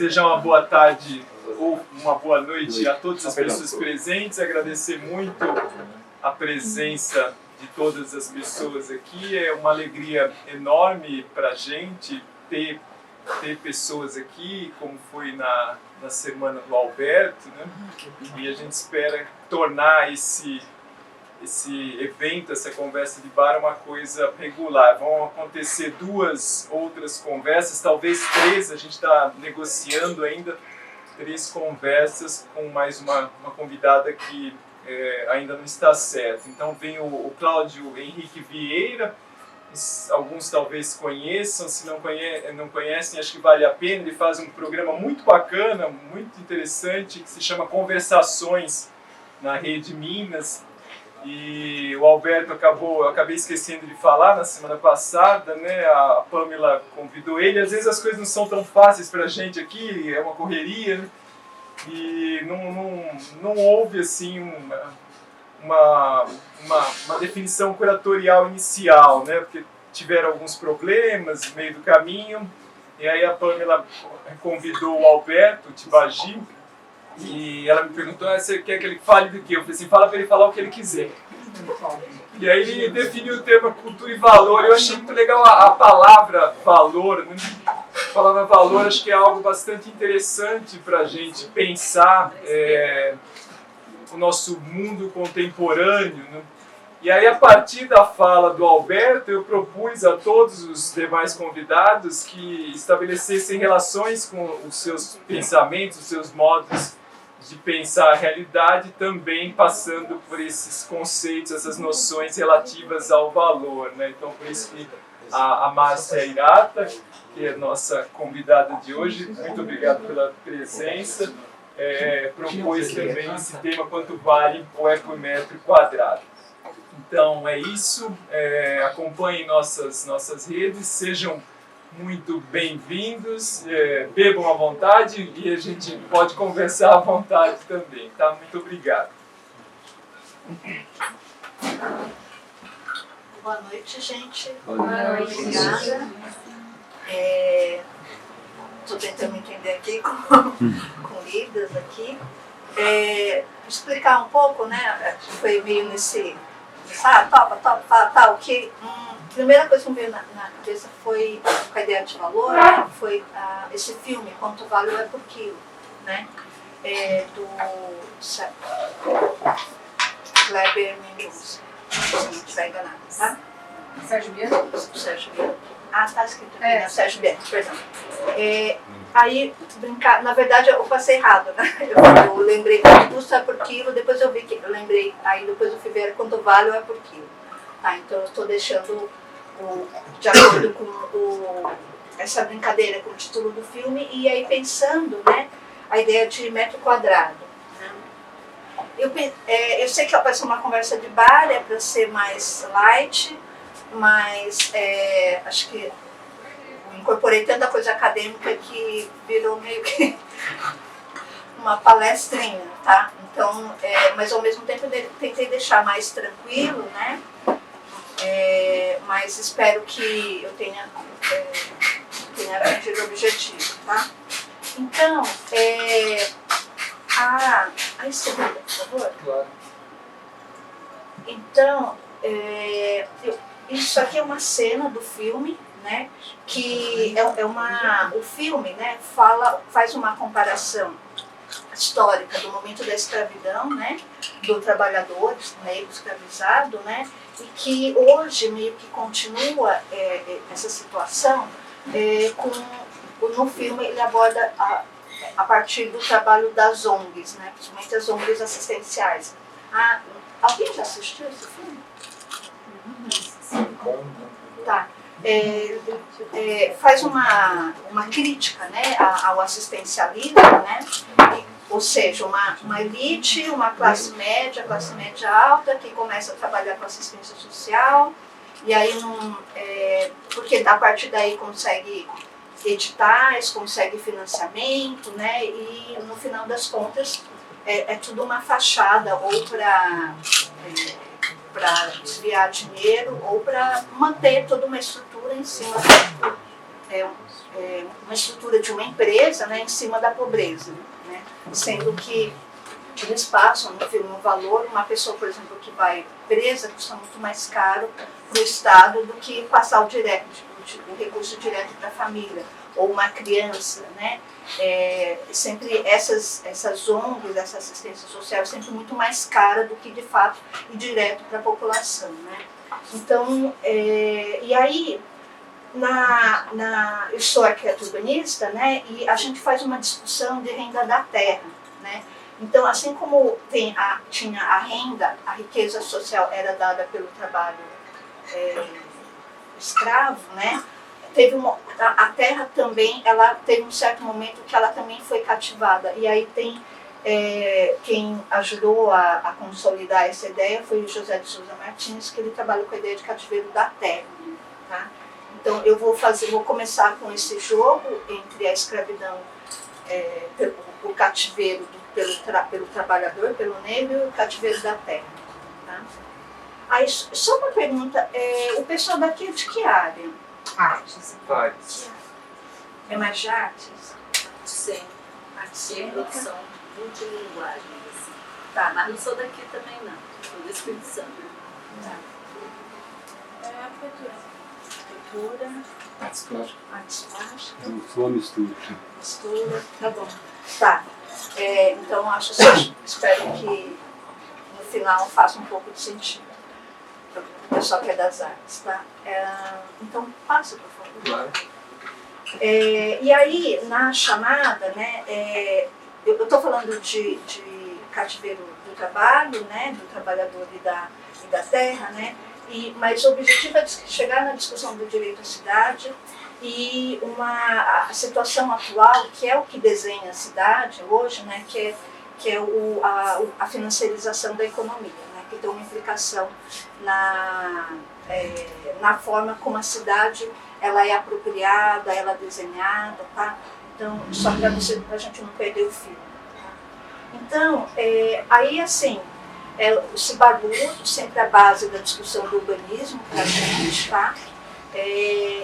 desejar uma boa tarde ou uma boa noite a todas as pessoas presentes, agradecer muito a presença de todas as pessoas aqui. É uma alegria enorme para a gente ter pessoas aqui, como foi na semana do Alberto, né? E a gente espera tornar esse evento, essa conversa de bar, uma coisa regular. Vão acontecer 2 outras conversas, talvez 3, a gente está negociando ainda 3 conversas com mais uma convidada que ainda não está certa. Então vem o Cláudio Henrique Vieira, alguns talvez conheçam, se não conhecem, acho que vale a pena. Ele faz um programa muito bacana, muito interessante, que se chama Conversações na Rede Minas. E o Alberto eu acabei esquecendo de falar na semana passada, né? A Pamela convidou ele. Às vezes as coisas não são tão fáceis para a gente aqui, é uma correria, né? E não houve assim uma definição curatorial inicial, né? Porque tiveram alguns problemas no meio do caminho. E aí a Pamela convidou o Alberto Tibagi, e ela me perguntou: você quer que ele fale do quê? Eu falei assim: fala para ele falar o que ele quiser. E aí ele definiu o tema cultura e valor. Eu achei muito legal a palavra valor, né? A palavra valor acho que é algo bastante interessante para a gente pensar o nosso mundo contemporâneo, né? E aí, a partir da fala do Alberto, eu propus a todos os demais convidados que estabelecessem relações com os seus pensamentos, os seus modos de pensar a realidade, também passando por esses conceitos, essas noções relativas ao valor, né? Então, por isso que a Márcia Hirata, que é a nossa convidada de hoje, muito obrigado pela presença, propôs também esse tema: quanto vale o é por metro quadrado. Então é isso, acompanhem nossas redes, sejam muito bem-vindos, bebam à vontade e a gente pode conversar à vontade também, tá? Muito obrigado. Boa noite, gente. Boa noite. Obrigada. Estou tentando entender aqui com Libras aqui. Explicar um pouco, né? Foi meio nesse... Topa, que primeira coisa que me veio na cabeça foi, com a ideia de valor, né, foi esse filme, Quanto Vale o é por quilo, né, do Kleber Mendonça, se não estiver enganado, tá? Sérgio Bianco? Sérgio Bianco. Ah, está escrito aqui, né? Sérgio Bianco, perdão. Aí, na verdade, eu passei errado, né? Eu lembrei quanto custa é por quilo, depois eu vi que eu lembrei, aí depois eu fui ver quanto vale é por quilo. Tá, então eu estou deixando de acordo com essa brincadeira com o título do filme, e aí pensando, né, a ideia de metro quadrado. Né? Eu sei que vai ser uma conversa de bar, é para ser mais light, mas acho que incorporei tanta coisa acadêmica que virou meio que uma palestrinha, tá? Então, mas ao mesmo tempo eu tentei deixar mais tranquilo, né? Mas espero que eu tenha atingido o objetivo, tá? Então, aí segunda, por favor. Claro. Então, isso aqui é uma cena do filme, né, que o filme, né, faz uma comparação histórica do momento da escravidão, né, do trabalhador negro escravizado, né, e que hoje meio que continua essa situação. No filme ele aborda a partir do trabalho das ONGs, né, principalmente as ONGs assistenciais. Alguém já assistiu esse filme? Tá. Faz uma crítica, né, ao assistencialismo, né, ou seja, uma elite, uma classe média alta, que começa a trabalhar com assistência social, e aí porque a partir daí consegue editais, consegue financiamento, né, e no final das contas é tudo uma fachada, ou para desviar dinheiro ou para manter toda uma estrutura em cima da estrutura. uma estrutura de uma empresa, né, em cima da pobreza, né, sendo que eles passam no valor, uma pessoa, por exemplo, que vai presa custa muito mais caro para o Estado do que passar o recurso direto para a família, ou uma criança, né? Sempre essas ONGs, essa assistência social é sempre muito mais cara do que de fato ir direto para a população, né? Então, e aí, eu sou arquiteto urbanista, né? E a gente faz uma discussão de renda da terra, né? Então, assim como tinha a renda, a riqueza social era dada pelo trabalho escravo, né? A terra também, ela teve um certo momento que ela também foi cativada. E aí quem ajudou a consolidar essa ideia foi o José de Souza Martins, que ele trabalha com a ideia de cativeiro da terra. Tá? Então eu vou começar com esse jogo entre a escravidão, o cativeiro pelo trabalhador, pelo negro, e o cativeiro da terra. Tá? Aí, só uma pergunta, o pessoal daqui é de que área? Artes. É mais de artes? Sim. Arte Sim, cênica? produção multilinguagem, assim. Tá. Mas não sou daqui também, não. Sou do Espírito Santo. Tá. Arquitetura. Artes plásticas. Artes plásticas. Eu sou uma mistura. Mistura. Tá bom. Tá. Então, espero que no final faça um pouco de sentido. O pessoal que é das artes, tá? Então, passa, por favor. Claro. E aí, na chamada, né, eu estou falando de cativeiro do trabalho, né, do trabalhador e da terra, né, mas o objetivo é chegar na discussão do direito à cidade e a situação atual, que é o que desenha a cidade hoje, né, que é a financiarização da economia, né, que tem uma implicação na forma como a cidade ela é apropriada, ela é desenhada, tá? Então, só para a gente não perder o fio. Tá? Então, aí assim, o Cibarbudo, sempre a base da discussão do urbanismo para a gente, tá?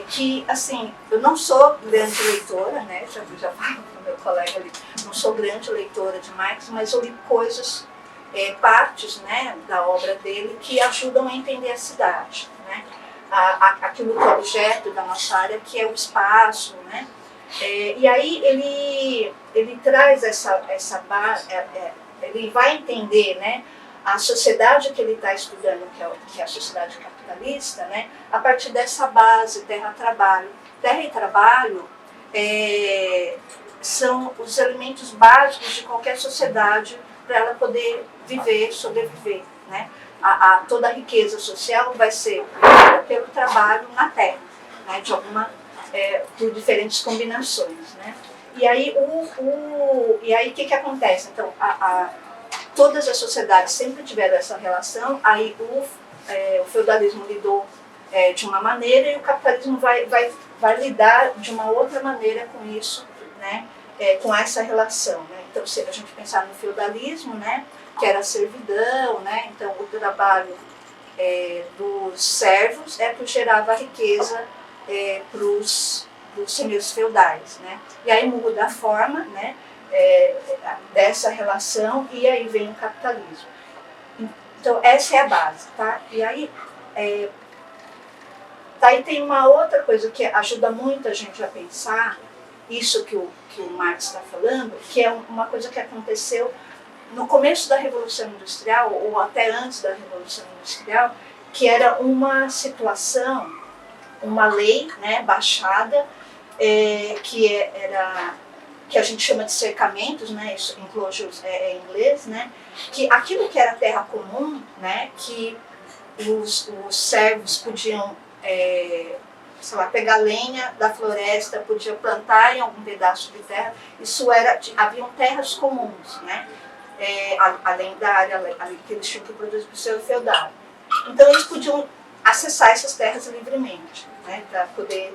Que, assim, eu não sou grande leitora, né? Já falo para o meu colega ali, não sou grande leitora de Marx, mas eu li coisas, partes, né, da obra dele que ajudam a entender a cidade, né? Aquilo que é objeto da nossa área, que é o espaço, né? E aí ele traz essa base, ele vai entender, né, a sociedade que ele está estudando, que é a sociedade capitalista, né, a partir dessa base, terra-trabalho. Terra e trabalho são os elementos básicos de qualquer sociedade para ela poder viver, sobreviver, né? Toda a riqueza social vai ser pelo trabalho na terra, né, por diferentes combinações, né? E aí o que acontece? Então, todas as sociedades sempre tiveram essa relação. Aí o feudalismo lidou de uma maneira e o capitalismo vai lidar de uma outra maneira com isso, né? Com essa relação, né? Então, se a gente pensar no feudalismo, né, que era a servidão, né? Então o trabalho dos servos que gerava a riqueza para os senhores feudais, né? E aí muda a forma, né, dessa relação e aí vem o capitalismo. Então essa é a base, tá? E aí daí tem uma outra coisa que ajuda muito a gente a pensar isso que o Marx está falando, que é uma coisa que aconteceu no começo da Revolução Industrial, ou até antes da Revolução Industrial, que era uma situação, uma lei, né, baixada, que a gente chama de cercamentos, né, isso enclosures em inglês, né, que aquilo que era terra comum, né, que os servos podiam pegar lenha da floresta, podiam plantar em algum pedaço de terra, haviam terras comuns, né? Além da área que eles tinham que produzir para o seu feudal. Então eles podiam acessar essas terras livremente, né, para poder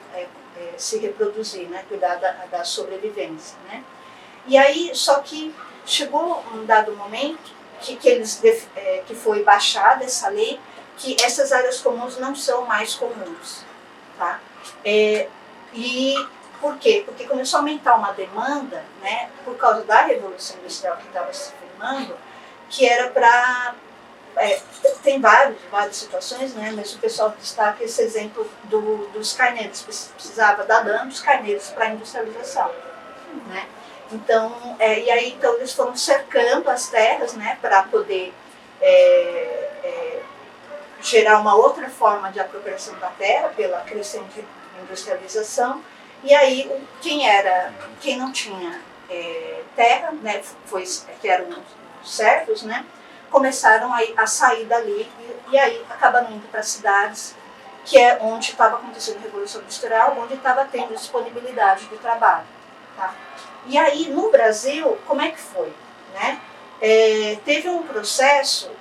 se reproduzir, né, cuidar da sobrevivência, né. E aí, só que chegou um dado momento que foi baixada essa lei, que essas áreas comuns não são mais comuns, tá? E por quê? Porque começou a aumentar uma demanda, né, por causa da Revolução Industrial que estava se firmando, que era para... tem várias situações, né, mas o pessoal destaca esse exemplo dos carneiros. Precisava dar dano dos carneiros para a industrialização. Né? Então, então eles foram cercando as terras, né, para poder gerar uma outra forma de apropriação da terra pela crescente industrialização. E aí quem não tinha terra, né, que eram os servos, né, começaram a sair dali e aí acabaram indo para cidades, que é onde estava acontecendo a Revolução Industrial, onde estava tendo disponibilidade de trabalho. Tá? E aí, no Brasil, como é que foi? Né? Teve um processo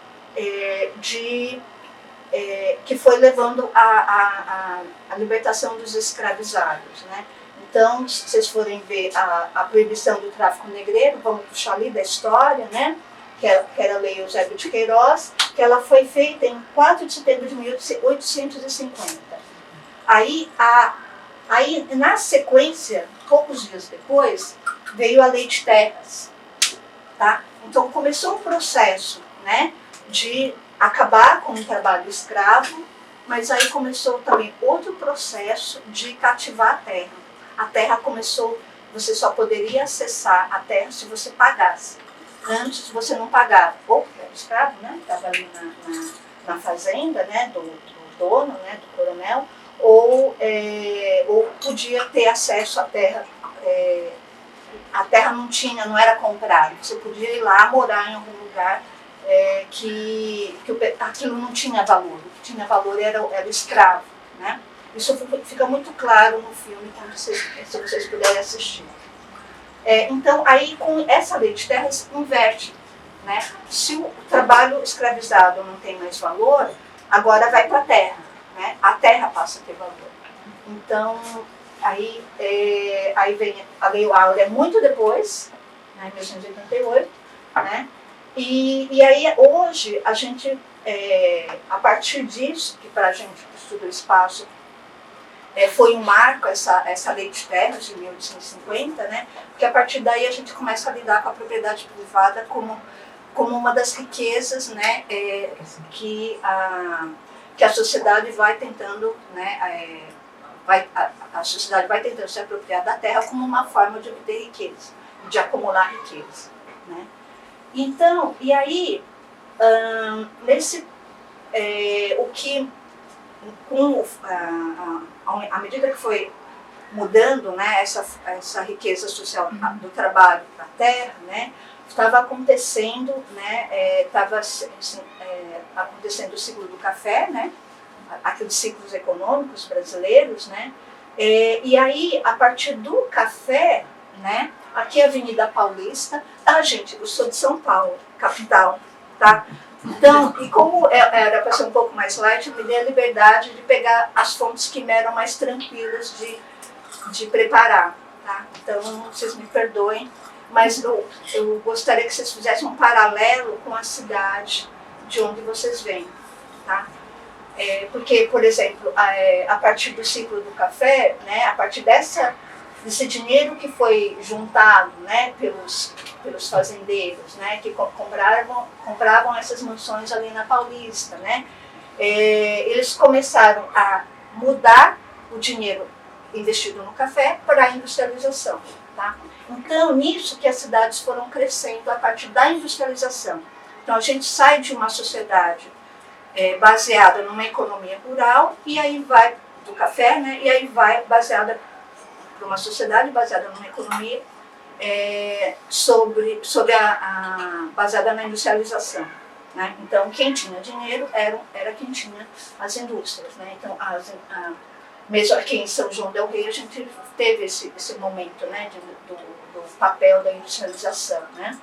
que foi levando à libertação dos escravizados. Né? Então, se vocês forem ver a proibição do tráfico negreiro, vamos puxar ali da história, né? que era a Lei Eusébio de Queiroz, que ela foi feita em 4 de setembro de 1850. Aí, na sequência, poucos dias depois, veio a Lei de Terras. Tá? Então, começou um processo, né, de acabar com o trabalho escravo, mas aí começou também outro processo de cativar a terra. A terra começou, você só poderia acessar a terra se você pagasse. Antes você não pagava, ou porque era escravo, né, estava ali na fazenda, né, do dono, né, do coronel, ou podia ter acesso à terra. A terra não era comprada, você podia ir lá morar em algum lugar que aquilo não tinha valor. O que tinha valor era o escravo. Né? Isso fica muito claro no filme, se vocês puderem assistir. Então, aí com essa lei de terras inverte. Né? Se o trabalho escravizado não tem mais valor, agora vai para a terra. Né? A terra passa a ter valor. Então, aí vem a Lei Áurea muito depois, né, em 1988, né? E aí hoje a gente, a partir disso, que para a gente que estuda o espaço, foi um marco essa Lei de Terras de 1850, né? Porque a partir daí a gente começa a lidar com a propriedade privada como uma das riquezas, né, que a sociedade vai tentando, né, a sociedade vai tentando se apropriar da terra como uma forma de obter riqueza, de acumular riqueza. Né? Então, e aí, à medida que foi mudando, né, essa riqueza social do trabalho para a terra, né, estava acontecendo, né, acontecendo o ciclo do café, né, aqueles ciclos econômicos brasileiros, né, e aí, a partir do café, né, aqui é a Avenida Paulista, gente, eu sou de São Paulo, capital, tá? Então, e como era para ser um pouco mais light, eu me dei a liberdade de pegar as fontes que me eram mais tranquilas de preparar, tá? Então, vocês me perdoem, mas eu gostaria que vocês fizessem um paralelo com a cidade de onde vocês vêm, tá? Porque, por exemplo, a partir do ciclo do café, né, a partir desse dinheiro que foi juntado, né, pelos fazendeiros, né, que compravam essas mansões ali na Paulista, né, eles começaram a mudar o dinheiro investido no café para a industrialização. Tá? Então, nisso que as cidades foram crescendo a partir da industrialização. Então, a gente sai de uma sociedade baseada numa economia rural e aí vai do café, né, e aí vai baseada para uma sociedade baseada numa economia baseada na industrialização. Né? Então, quem tinha dinheiro era quem tinha as indústrias. Né? Então, mesmo aqui em São João del Rei, a gente teve esse momento, né, do papel da industrialização. Né?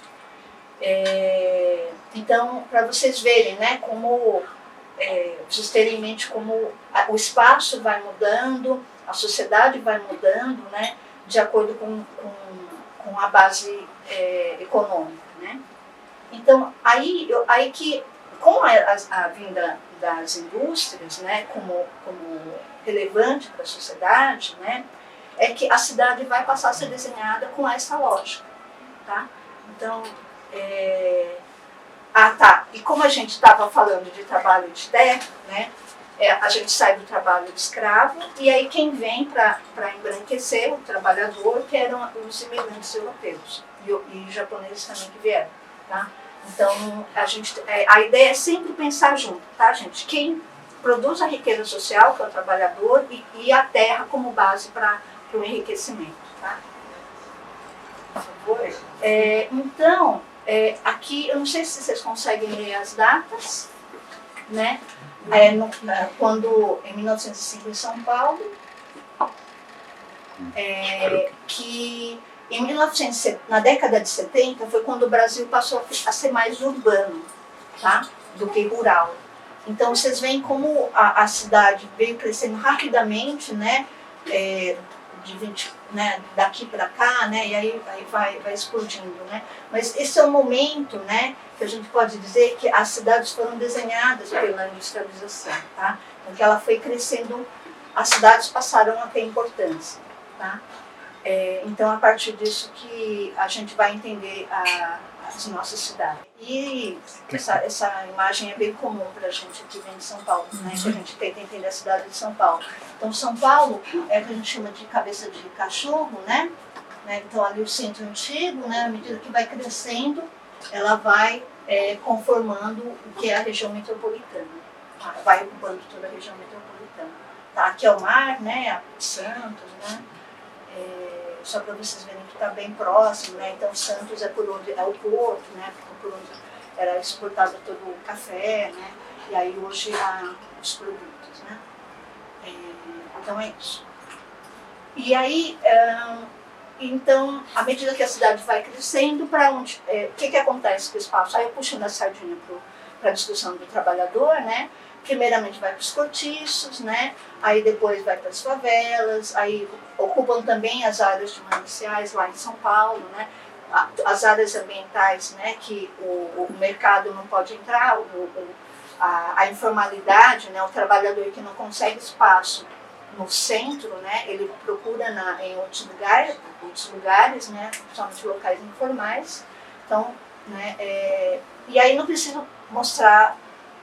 Então, para vocês verem, né, como vocês terem em mente como o espaço vai mudando, a sociedade vai mudando, né, de acordo com a base econômica. Né? Então, aí que, com a vinda das indústrias, né, como relevante para a sociedade, né, é que a cidade vai passar a ser desenhada com essa lógica, tá? Então, e como a gente estava falando de trabalho de terra, né? A gente sai do trabalho de escravo e aí quem vem para embranquecer o trabalhador, que eram os imigrantes europeus e japoneses também que vieram, tá? Então, a ideia é sempre pensar junto, tá, gente? Quem produz a riqueza social, que é o trabalhador, e a terra como base para o enriquecimento, tá? Por favor. Então, aqui, eu não sei se vocês conseguem ler as datas, né? Quando, em 1905, em São Paulo, que na década de 70 foi quando o Brasil passou a ser mais urbano, tá? Do que rural. Então vocês veem como a cidade veio crescendo rapidamente, né? Daqui para cá, né? E aí vai explodindo, né? Mas esse é o momento, né? Que a gente pode dizer que as cidades foram desenhadas pela industrialização, tá? Então que ela foi crescendo, as cidades passaram a ter importância, tá? Então, a partir disso que a gente vai entender as nossas cidades. E essa imagem é bem comum para a gente que vem de São Paulo, né? Que a gente tenta entender a cidade de São Paulo. Então, São Paulo é o que a gente chama de cabeça de cachorro, né? Então, ali o centro antigo, né? À medida que vai crescendo, ela vai conformando o que é a região metropolitana. Tá? Vai ocupando toda a região metropolitana. Tá? Aqui é o mar, né? Santos, né? Só para vocês verem que está bem próximo, né? Então Santos é por onde é o porto, né? Por onde era exportado todo o café, né? E aí hoje há os produtos, né? Então é isso. E aí, então, à medida que a cidade vai crescendo, para onde? O que acontece com o espaço? Aí eu puxando a sardinha para a discussão do trabalhador, né? Primeiramente vai para os cortiços, né? Aí depois vai para as favelas, aí ocupam também as áreas de mananciais lá em São Paulo, né? As áreas ambientais, né? Que o mercado não pode entrar, a informalidade, né? O trabalhador que não consegue espaço no centro, né? Ele procura em outros lugares, né? Principalmente locais informais. Então, né? E aí não preciso mostrar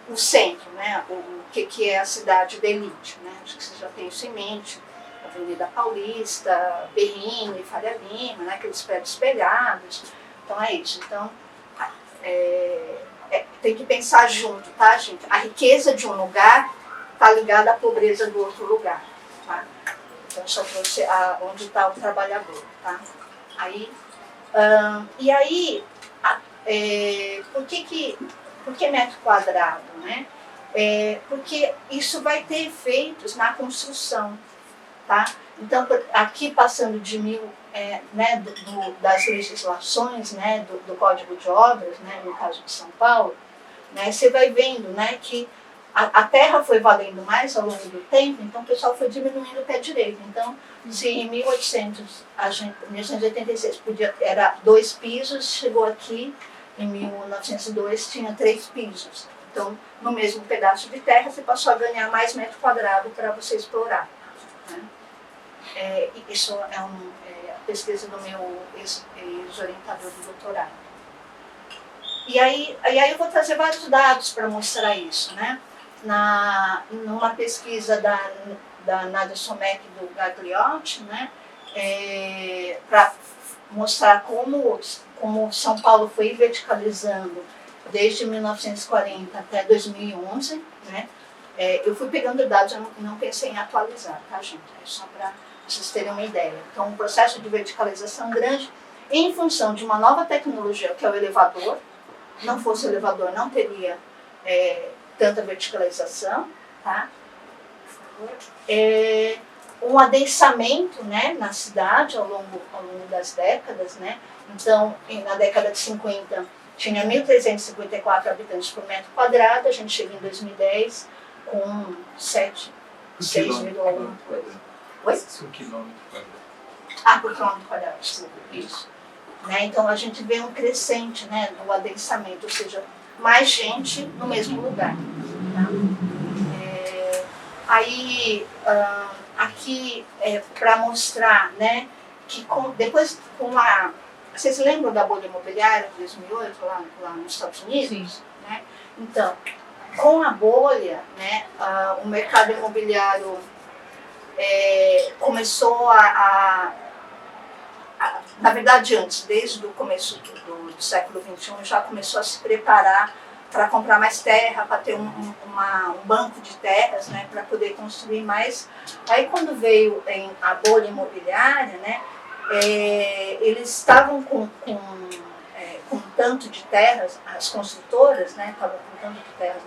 o centro, né? O que é a cidade da elite, né? Acho que você já tem isso em mente. Avenida Paulista, Berrini, Faria Lima, né? Aqueles prédios espelhados. Então é isso. Então tem que pensar junto, tá, gente? A riqueza de um lugar está ligada à pobreza do outro lugar, tá? Então só trouxe onde está o trabalhador, tá? Aí, e aí, por que metro quadrado, né? Porque isso vai ter efeitos na construção, tá? Então, aqui passando de das legislações, né, do Código de Obras, né, no caso de São Paulo, né, você vai vendo, né, que a terra foi valendo mais ao longo do tempo, então o pessoal foi diminuindo o pé direito. Então, se em 1886 era 2 pisos, chegou aqui, em 1902 tinha 3 pisos. Então, no mesmo pedaço de terra, você passou a ganhar mais metro quadrado para você explorar, né? Isso é a pesquisa do meu ex-orientador de doutorado. E aí eu vou trazer vários dados para mostrar isso, né? Numa pesquisa da Nadia Somek e do Gagliotti, né? Para mostrar como São Paulo foi verticalizando desde 1940 até 2011, né? Eu fui pegando dados, eu não pensei em atualizar, tá, gente? É só para vocês terem uma ideia. Então, um processo de verticalização grande em função de uma nova tecnologia, que é o elevador. Não fosse o elevador, não teria tanta verticalização, tá? Um adensamento, né, na cidade ao longo das décadas, né? Então, na década de 50, tinha 1.354 habitantes por metro quadrado, a gente chega em 2010 com 6 mil alguma coisa. Oi? 1 quilômetro quadrado. Por quilômetro quadrado, desculpa, isso. Né? Então a gente vê um crescente, né, no adensamento, ou seja, mais gente no mesmo lugar. Tá? Aí aqui para mostrar, né, que depois com a... Vocês lembram da bolha imobiliária de 2008 lá nos Estados Unidos? Sim. Né? Então, com a bolha, né, o mercado imobiliário começou na verdade antes, desde o começo do século XXI, já começou a se preparar para comprar mais terra, para ter um banco de terras, né, para poder construir mais. Aí quando veio a bolha imobiliária, né, eles estavam com tanto de terras, as construtoras, né, estavam com tanto de terras.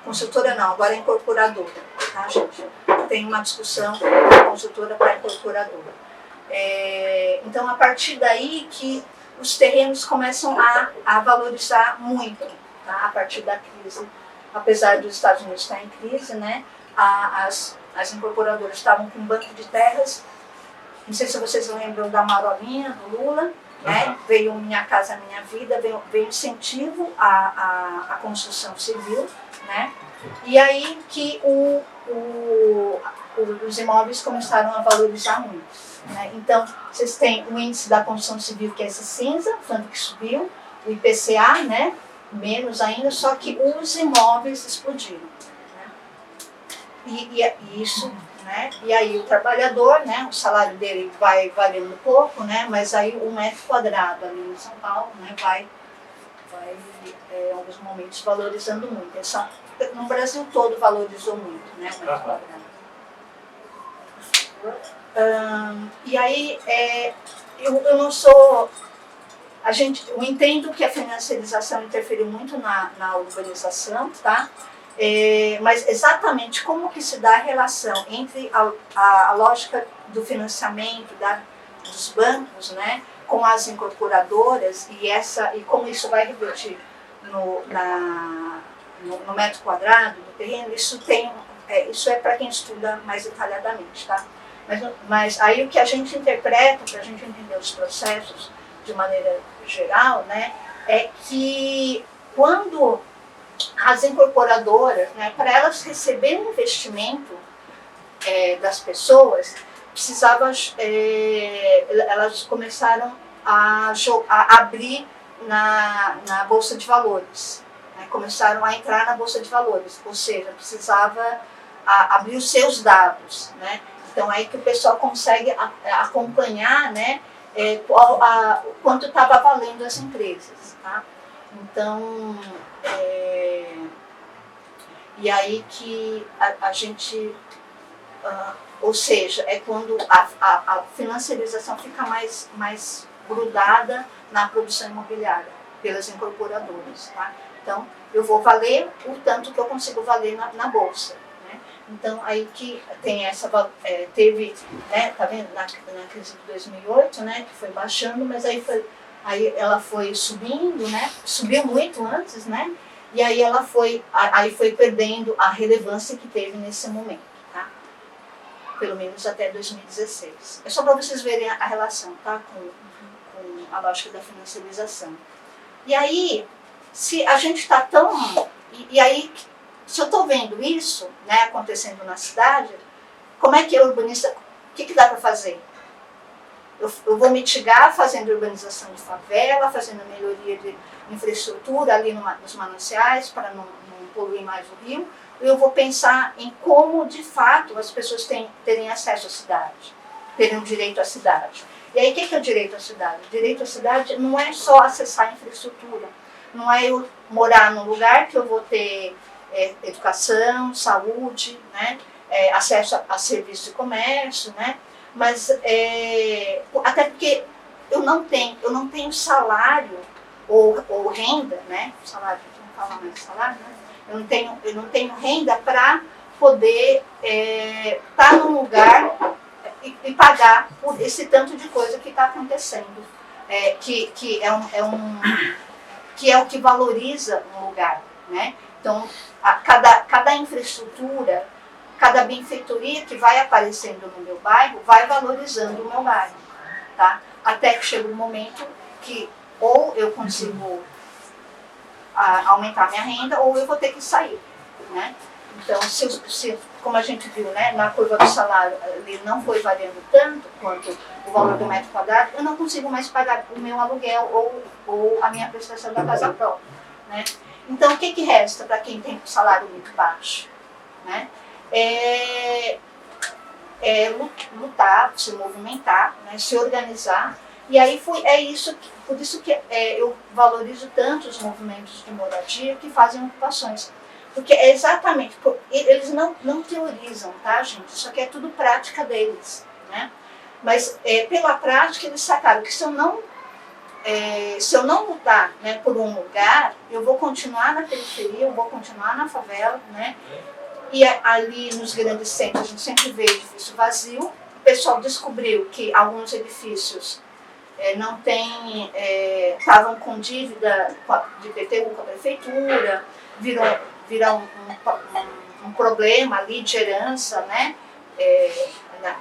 Construtora não, agora é incorporadora, tá, gente? Tem uma discussão da construtora para incorporadora. Então, a partir daí que os terrenos começam a valorizar muito, tá? A partir da crise. Apesar dos Estados Unidos estar em crise, né, as incorporadoras estavam com um banco de terras. Não sei se vocês lembram da Marolinha, do Lula, né? Veio Minha Casa Minha Vida, veio incentivo à construção civil, né? E aí que os imóveis começaram a valorizar muito, né? Então, vocês têm o índice da construção civil, que é esse cinza, tanto que subiu, o IPCA, né? Menos ainda, só que os imóveis explodiram, né? E isso, né? E aí o trabalhador, né? O salário dele vai valendo pouco, né? Mas aí um metro quadrado ali em São Paulo, né? Vai em alguns momentos valorizando muito. No Brasil todo valorizou muito, né? O metro quadrado. E aí eu não sou... Eu entendo que a financiarização interferiu muito na urbanização, tá? Mas exatamente como que se dá a relação entre a lógica do financiamento dos bancos, né, com as incorporadoras e como isso vai revertir no metro quadrado do terreno, isso é para quem estuda mais detalhadamente, tá? Mas aí o que a gente interpreta, para a gente entender os processos de maneira geral, né, é que quando as incorporadoras, né, para elas receberem investimento das pessoas, elas começaram a abrir na Bolsa de Valores, né, começaram a entrar na Bolsa de Valores, ou seja, precisava abrir os seus dados, né? Então aí que o pessoal consegue acompanhar, né, quanto estava valendo as empresas, tá? Então, e aí que a gente, ou seja, é quando a financiarização fica mais grudada na produção imobiliária, pelas incorporadoras, tá? Então, eu vou valer o tanto que eu consigo valer na Bolsa, né? Então, aí que tem teve, né, tá vendo, na crise de 2008, né, que foi baixando, mas aí ela foi subindo, né, subiu muito antes, né, e aí aí foi perdendo a relevância que teve nesse momento, tá? Pelo menos até 2016. É só para vocês verem a relação, tá, com a lógica da financiarização. E aí, se a gente está tão... E aí, se eu estou vendo isso, né, acontecendo na cidade, como é que o urbanista... O que dá para fazer? Eu vou mitigar fazendo urbanização de favela, fazendo a melhoria de infraestrutura ali nos mananciais para não poluir mais o rio. Eu vou pensar em como, de fato, as pessoas terem acesso à cidade, terem o direito à cidade. E aí, o que é o direito à cidade? O direito à cidade não é só acessar a infraestrutura, não é eu morar num lugar que eu vou ter educação, saúde, né, acesso a serviços de comércio, né, mas até porque eu não tenho salário ou renda, né, salário, não fala mais salário, né, eu não tenho renda para poder estar num lugar e pagar por esse tanto de coisa que está acontecendo, que é o que valoriza um lugar, né? Então, cada infraestrutura, cada benfeitoria que vai aparecendo no meu bairro vai valorizando o meu bairro, tá? Até que chega um momento que ou eu consigo aumentar minha renda ou eu vou ter que sair, né? Então, como a gente viu, né, na curva do salário, ele não foi variando tanto quanto o valor do metro quadrado, eu não consigo mais pagar o meu aluguel ou a minha prestação da casa própria, né? Então, o que resta para quem tem um salário muito baixo, né? Lutar, se movimentar, né, se organizar. E aí por isso que eu valorizo tanto os movimentos de moradia que fazem ocupações. Porque é exatamente, eles não teorizam, tá, gente? Isso aqui é tudo prática deles, né? Mas pela prática eles sacaram que se eu não lutar, né, por um lugar, eu vou continuar na periferia, eu vou continuar na favela, né? E ali nos grandes centros a gente sempre vê edifício vazio. O pessoal descobriu que alguns edifícios estavam com dívida de IPTU com a prefeitura, virou um problema ali de herança, né?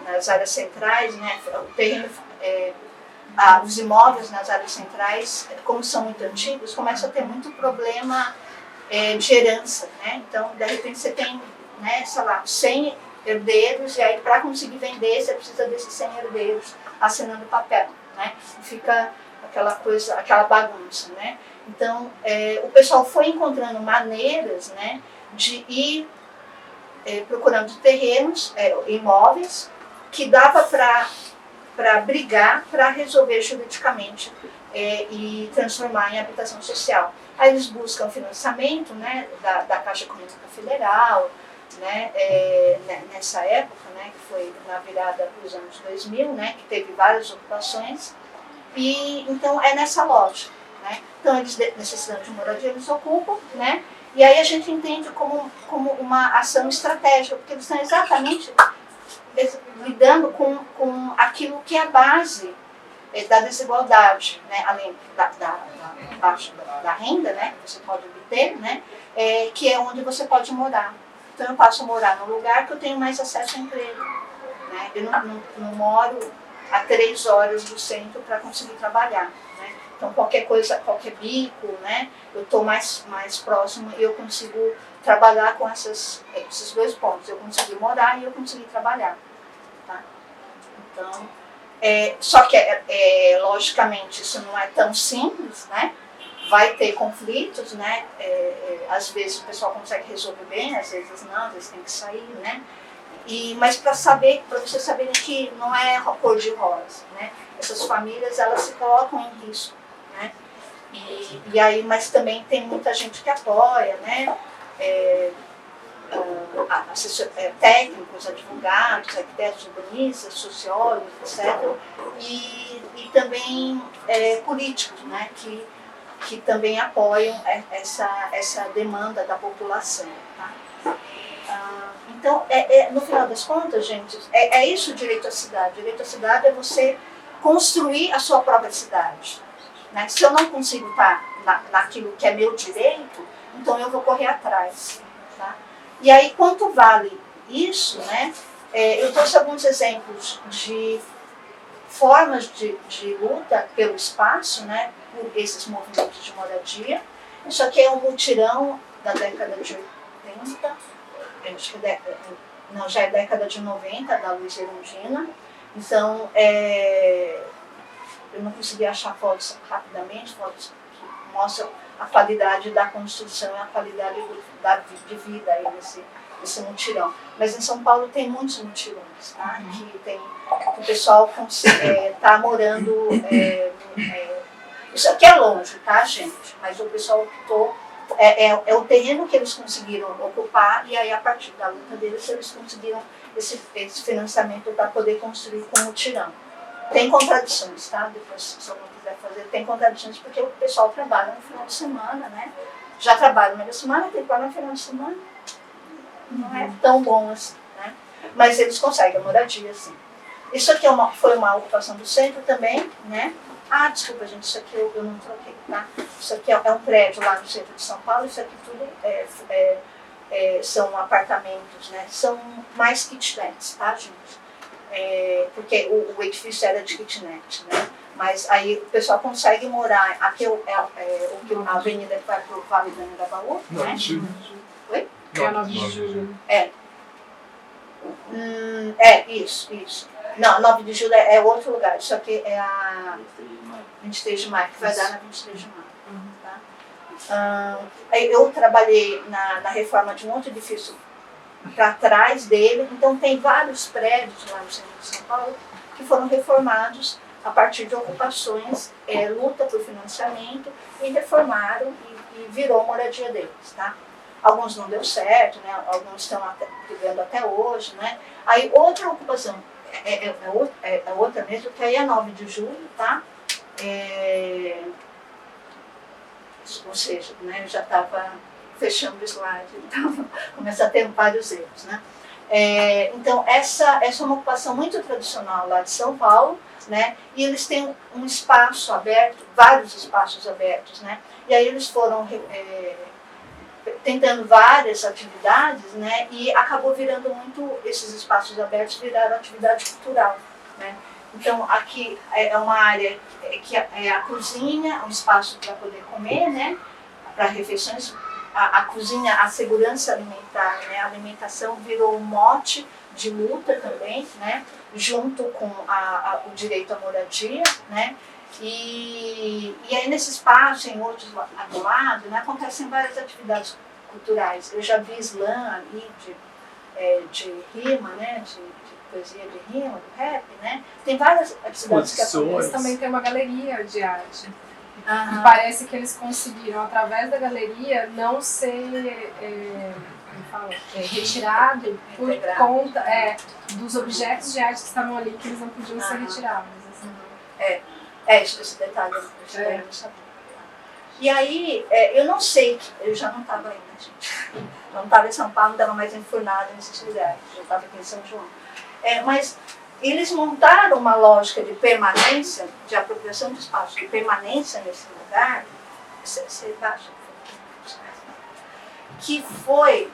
Nas áreas centrais, né? O terreno, os imóveis nas áreas centrais, como são muito antigos, começam a ter muito problema de herança, né? Então, de repente você tem, né, sei lá, 100 herdeiros, e aí para conseguir vender você precisa desses 100 herdeiros assinando papel, né? Fica aquela coisa, aquela bagunça, né? Então, o pessoal foi encontrando maneiras, né, de ir procurando terrenos, imóveis, que dava para brigar, para resolver juridicamente e transformar em habitação social. Aí eles buscam financiamento, né, da Caixa Econômica Federal, né, nessa época, né, que foi na virada dos anos 2000, né, que teve várias ocupações, e então é nessa lógica, né? Então eles necessitam de moradia, eles ocupam, né, e aí a gente entende como uma ação estratégica, porque eles estão exatamente lidando com aquilo que é a base da desigualdade, né, além da renda, né, que você pode obter, né, que é onde você pode morar. Então eu passo a morar num lugar que eu tenho mais acesso ao emprego, né? Eu não moro a 3 horas do centro para conseguir trabalhar, né? Então qualquer coisa, qualquer bico, né, eu estou mais próximo e eu consigo trabalhar com esses 2 pontos. Eu consegui morar e eu consegui trabalhar, tá? Então, só que logicamente isso não é tão simples, né? Vai ter conflitos, né? Às vezes o pessoal consegue resolver bem, às vezes não, às vezes tem que sair, né? Mas para vocês saberem que não é cor de rosa, né? Essas famílias, elas se colocam em risco, né? E aí, mas também tem muita gente que apoia, né? Técnicos, advogados, arquitetos urbanistas, sociólogos, etc. E também políticos, né? Que também apoiam essa demanda da população, tá? Então, no final das contas, gente, é isso o direito à cidade. O direito à cidade é você construir a sua própria cidade, né? Se eu não consigo estar naquilo que é meu direito, então eu vou correr atrás, tá? E aí, quanto vale isso, né? Eu trouxe alguns exemplos de formas de luta pelo espaço, né? Por esses movimentos de moradia. Isso aqui é um mutirão da década de 80, acho que já é década de 90, da Luiz Erundina. Então, eu não consegui achar fotos rapidamente, fotos que mostram a qualidade da construção e a qualidade de vida aí nesse mutirão. Mas em São Paulo tem muitos mutirões, tá? Que o pessoal está morando. Isso aqui é longe, tá, gente? Mas o pessoal optou. É o terreno que eles conseguiram ocupar, e aí a partir da luta deles eles conseguiram esse financiamento para poder construir com o mutirão. Tem contradições, tá? Depois, se alguém quiser fazer, tem contradições porque o pessoal trabalha no final de semana, né? Já trabalha no meio da semana, tem que trabalhar no final de semana. Não é tão bom assim, né? Mas eles conseguem a moradia, assim. Isso aqui foi uma ocupação do centro também, né? Desculpa, gente, isso aqui eu não troquei, tá? Isso aqui é um prédio lá no centro de São Paulo, isso aqui tudo são apartamentos, né? São mais kitnets, tá, gente? Porque o edifício era de kitnet, né? Mas aí o pessoal consegue morar, aqui a avenida que vai para o Vale do Anhangabaú, né? Oi? Que é a 9 de julho. Isso. Não, 9 de julho é outro lugar, só que é a 23 de maio, que vai dar na 23 de maio. Tá? Eu trabalhei na reforma de um outro edifício para trás dele, então tem vários prédios lá no centro de São Paulo que foram reformados a partir de ocupações, luta por financiamento, e reformaram e virou moradia deles, tá? Alguns não deu certo, né? Alguns estão vivendo até hoje, né? Aí outra ocupação, outra mesmo, que aí é 9 de julho, tá? Ou seja, né, eu já estava fechando o slide, então começa a ter vários erros, né? Então essa é uma ocupação muito tradicional lá de São Paulo, né? E eles têm um espaço aberto, vários espaços abertos, né? E aí eles foram tentando várias atividades, né? E acabou virando muito, esses espaços abertos viraram atividade cultural, né? Então aqui é uma área que é a cozinha, um espaço para poder comer, né? Para refeições. A cozinha, a segurança alimentar, né? A alimentação virou um mote de luta também, né? Junto com o direito à moradia, né? E aí nesse espaço, em outros do lado, né, acontecem várias atividades culturais. Eu já vi slam ali de rima, né, de poesia de rima, do rap, né? Tem várias atividades que acontecem. Eles também tem uma galeria de arte. E parece que eles conseguiram, através da galeria, não ser retirado por conta dos objetos de arte que estavam ali, que eles não podiam ser retirados. Assim. Esse detalhe eu não sabia. E aí, eu não sei, eu já não estava aí, né, gente? Eu não estava em São Paulo, não estava mais enfurnada nesses lugares, eu estava aqui em São João. Mas eles montaram uma lógica de permanência, de apropriação de espaço, de permanência nesse lugar, você baixa, que foi,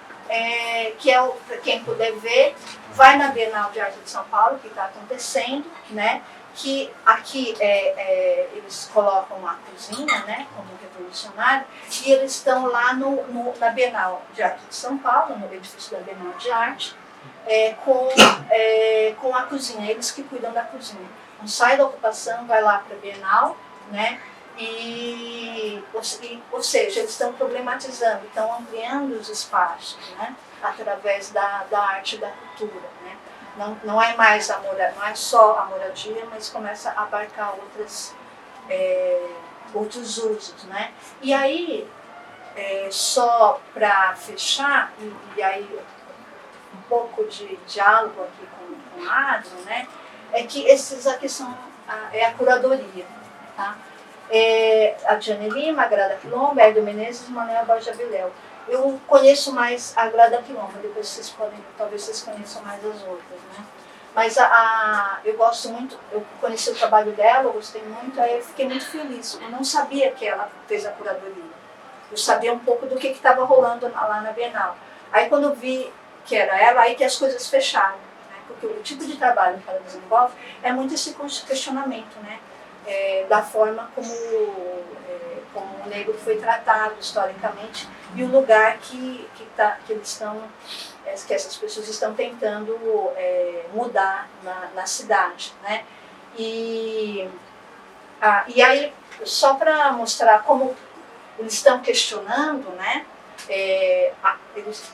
para quem puder ver, vai na Bienal de Arte de São Paulo, que está acontecendo, né? Que aqui eles colocam a cozinha, né, como revolucionário, e eles estão lá na Bienal de Arte de São Paulo, no edifício da Bienal de Arte, com a cozinha, eles que cuidam da cozinha. Então sai da ocupação, vai lá para a Bienal, né, ou seja, eles estão problematizando, estão ampliando os espaços, né, através da arte e da cultura, né. Não é mais não é só a moradia, mas começa a abarcar outros usos, né? E aí, só para fechar, e aí um pouco de diálogo aqui com o Adro, né? É que esses aqui são a curadoria, tá? A Diane Lima, a Grada Quilomba, Hélio Menezes e Manuel Borja Viléu. Eu conheço mais a Grada Quilomba, depois talvez vocês conheçam mais as outras, né? Mas eu gosto muito, eu conheci o trabalho dela, eu gostei muito, aí eu fiquei muito feliz. Eu não sabia que ela fez a curadoria. Eu sabia um pouco do que estava rolando lá na Bienal. Aí quando eu vi que era ela, aí que as coisas fecharam, né? Porque o tipo de trabalho que ela desenvolve é muito esse questionamento, né? Da forma como o negro foi tratado historicamente e o lugar que essas pessoas estão tentando mudar na cidade, né? E aí, só para mostrar como eles estão questionando, né? Eles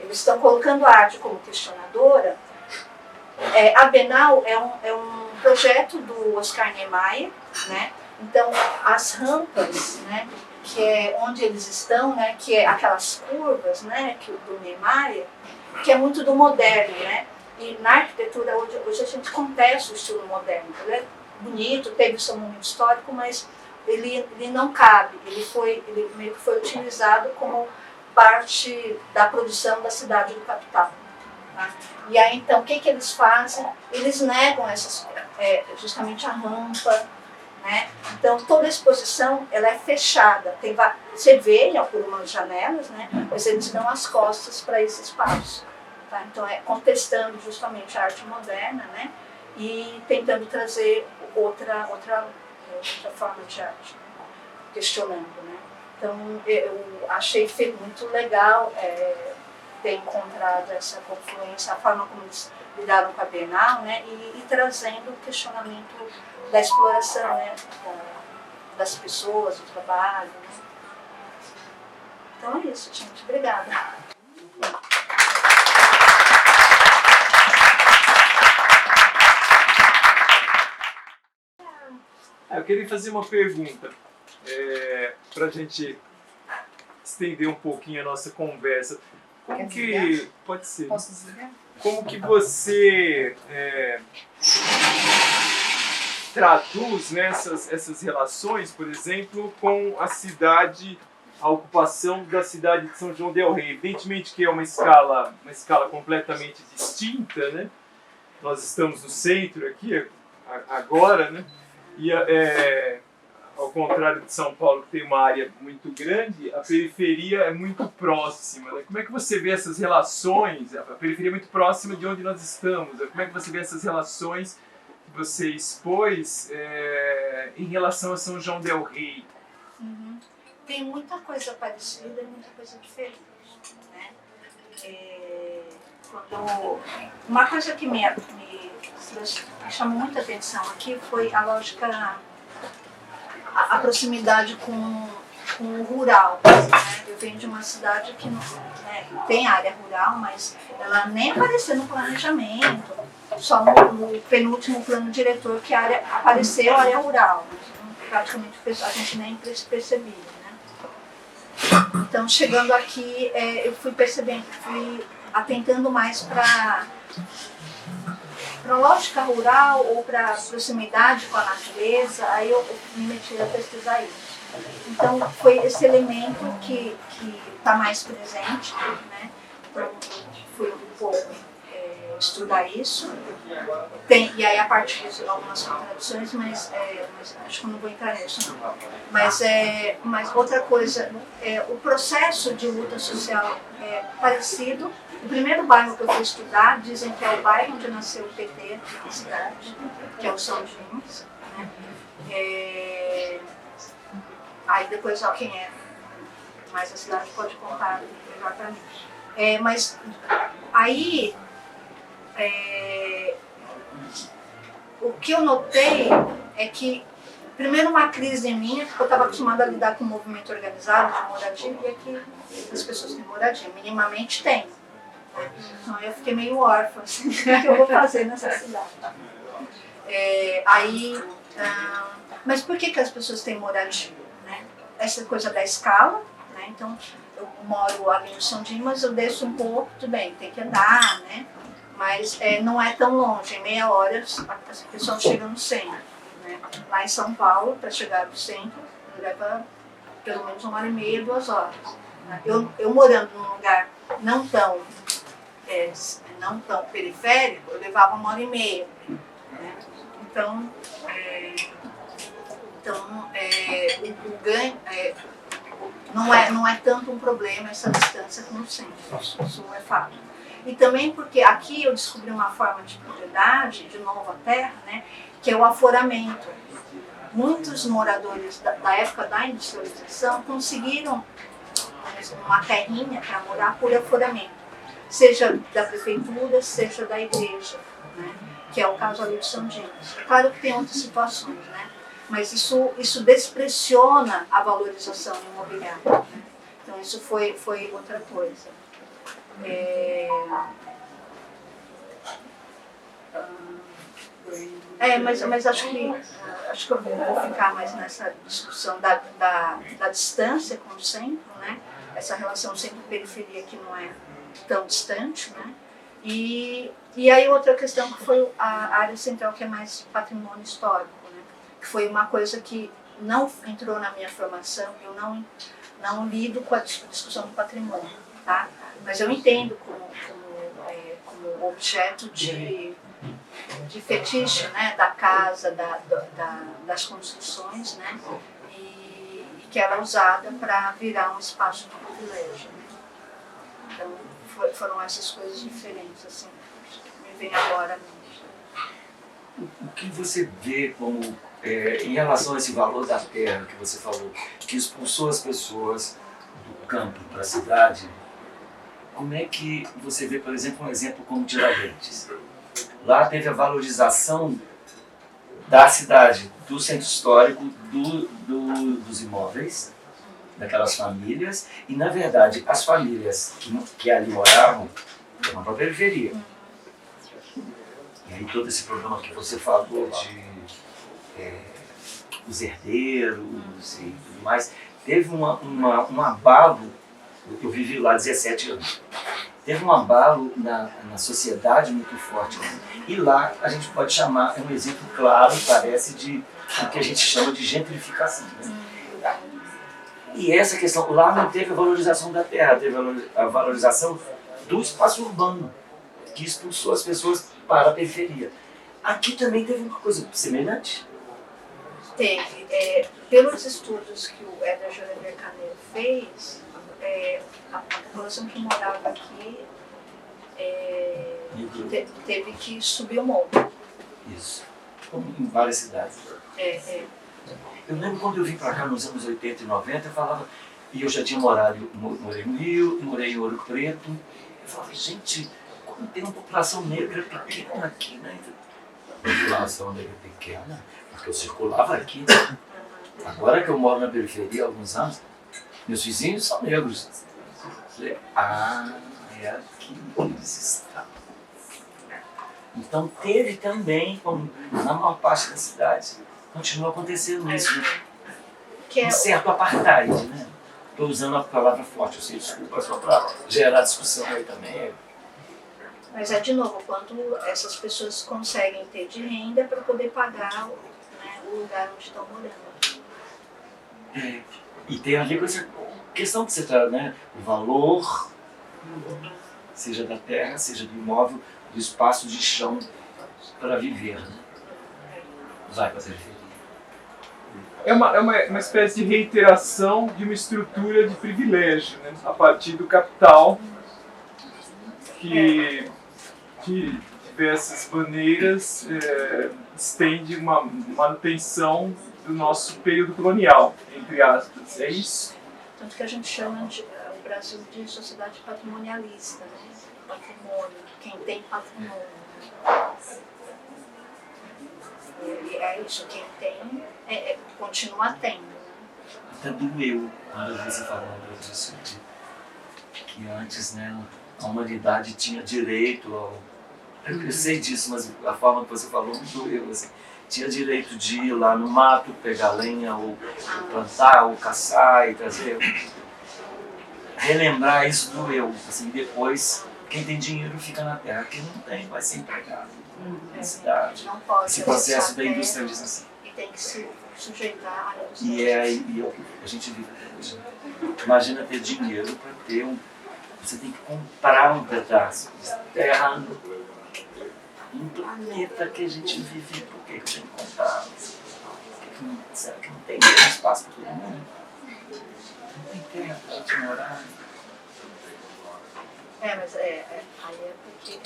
estão colocando a arte como questionadora. A Bienal é um projeto do Oscar Niemeyer, né? Então, as rampas, né, que é onde eles estão, né, que é aquelas curvas, né, do Niemeyer, que é muito do moderno, né? E na arquitetura hoje a gente contesta o estilo moderno. Ele é bonito, teve seu momento histórico, mas ele não cabe. Ele meio que foi utilizado como parte da produção da cidade do capital. Tá? E aí, então, o que eles fazem? Eles negam justamente a rampa, né? Então, toda a exposição ela é fechada. Você vê por umas janelas, né? Mas eles dão as costas para esse espaço. Tá? Então, contestando justamente a arte moderna, né? E tentando trazer outra forma de arte, né? Questionando. Né? Então, eu achei muito legal ter encontrado essa confluência, a forma como eles lidaram com a Bienal, né, e trazendo o questionamento da exploração, né, das pessoas, do trabalho. Né. Então é isso, gente. Obrigada. Eu queria fazer uma pergunta para a gente estender um pouquinho a nossa conversa. Como que pode ser? Posso desligar? Como que você traduz, né, essas relações, por exemplo, com a cidade, a ocupação da cidade de São João del Rei? Evidentemente que é uma escala completamente distinta, né? Nós estamos no centro aqui agora, né? E ao contrário de São Paulo, que tem uma área muito grande, a periferia é muito próxima, né? Como é que você vê essas relações? A periferia é muito próxima de onde nós estamos. Como é que você vê essas relações que você expôs em relação a São João del Rei? Uhum. Tem muita coisa parecida e muita coisa diferente, né? Uma coisa que me chamou muita atenção aqui foi a lógica, a proximidade com o rural. Né? Eu venho de uma cidade que não, né, tem área rural, mas ela nem apareceu no planejamento, só no penúltimo plano diretor que apareceu a área rural. Praticamente a gente nem percebia. Né? Então, chegando aqui, eu fui percebendo, fui atentando mais para a lógica rural ou para a proximidade com a natureza, aí eu me meti a pesquisar isso. Então, foi esse elemento que está mais presente, né? Então, fui um pouco estudar isso. E aí, a partir de algumas contradições, mas acho que eu não vou entrar nisso, não. Mas outra coisa, o processo de luta social é parecido. O primeiro bairro que eu fui estudar, dizem que é o bairro onde nasceu o PT na cidade, que é o São Dimas. Né? Aí depois, quem é mais a cidade pode contar melhor para mim. Mas aí, o que eu notei é que, primeiro, uma crise minha, porque eu estava acostumada a lidar com o movimento organizado de moradia, e aqui as pessoas têm moradia, minimamente têm. Então eu fiquei meio órfã, assim, o que eu vou fazer nessa cidade? Mas por que as pessoas têm moradia? Né? Essa coisa da escala, né? Então eu moro ali no São Dimas, eu desço um pouco, tudo bem, tem que andar, né? Mas não é tão longe, em meia hora as pessoas chegam no centro. Né? Lá em São Paulo, para chegar do centro, leva pelo menos 1h30, 2 horas. Né? Eu morando num lugar não tão periférico, eu levava 1h30. Né? Então, o ganho não é tanto um problema essa distância com o centro, isso é fato. E também porque aqui eu descobri uma forma de propriedade, de novo a terra, né, que é o aforamento. Muitos moradores da época da industrialização conseguiram uma terrinha para morar por aforamento. Seja da prefeitura, seja da igreja, né? Que é o caso ali de São Dimas. Claro que tem outras situações, né? Mas isso despressiona a valorização imobiliária. Né? Então isso foi outra coisa. Mas acho que eu vou ficar mais nessa discussão da distância com o centro, né? Essa relação centro-periferia que não é tão distante, né? E aí outra questão que foi a área central, que é mais patrimônio histórico, né? Que foi uma coisa que não entrou na minha formação, eu não lido com a discussão do patrimônio, tá? Mas eu entendo como objeto de fetiche, né? Da casa, das construções, né? E que era usada para virar um espaço de privilégio. Né? Então, foram essas coisas diferentes, assim, que me vem agora. O que você vê como, em relação a esse valor da terra que você falou, que expulsou as pessoas do campo para a cidade, como é que você vê, por exemplo, um exemplo como Tiradentes? Lá teve a valorização da cidade, do centro histórico, dos imóveis, daquelas famílias, e na verdade as famílias que ali moravam eram para a periferia. E aí todo esse problema que você falou de os herdeiros e tudo mais, teve um abalo. Eu vivi lá 17 anos. Teve um abalo na sociedade muito forte. E lá a gente pode chamar, é um exemplo claro, parece, de o que a gente chama de gentrificação. Né? E essa questão, lá não teve a valorização da terra, teve a valorização do espaço urbano, que expulsou as pessoas para a periferia. Aqui também teve uma coisa semelhante? Teve. Pelos estudos que o Éder Júnior Carneiro fez, a população que morava aqui teve que subir o morro. Isso. Como em várias cidades. Eu lembro quando eu vim para cá nos anos 80 e 90, eu falava, e eu já tinha morei no Rio, morei em Ouro Preto, eu falava, gente, como tem uma população negra pequena aqui, né? População negra pequena, porque eu circulava aqui. Agora que eu moro na periferia há alguns anos, meus vizinhos são negros. É aqui que eles estão. Então teve também, como na maior parte da cidade, continua acontecendo isso, né? Um certo apartheid, né? Estou usando a palavra forte, eu sei, desculpa, só para gerar discussão aí também. Mas de novo, quando essas pessoas conseguem ter de renda para poder pagar, né, o lugar onde estão morando. E tem a ver com essa questão que você traz, né? O valor, seja da terra, seja do imóvel, do espaço de chão para viver, né? Vai para a periferia. É uma espécie de reiteração de uma estrutura de privilégio, né? A partir do capital, que de diversas maneiras estende uma manutenção do nosso período colonial, entre aspas. É isso? Tanto que a gente chama o Brasil de sociedade patrimonialista, né? Patrimônio, quem tem patrimônio. E é isso, quem tem, continua tendo. Né? Até doeu quando você falando disso, que antes, né, a humanidade tinha direito ao... Eu sei disso, mas a forma que você falou me doeu, assim. Tinha direito de ir lá no mato, pegar lenha, ou plantar, ou caçar e trazer. Relembrar isso doeu, assim, depois quem tem dinheiro fica na terra, quem não tem vai ser empregado na cidade. Não pode. Esse processo da industrialização. E tem que se sujeitar à E a gente vive até hoje. Imagina ter dinheiro para ter você tem que comprar um pedaço de terra um planeta que a gente vive. Por que tem que comprar? Será que não tem espaço para todo mundo? Não tem terra para a gente morar? Mas aí porque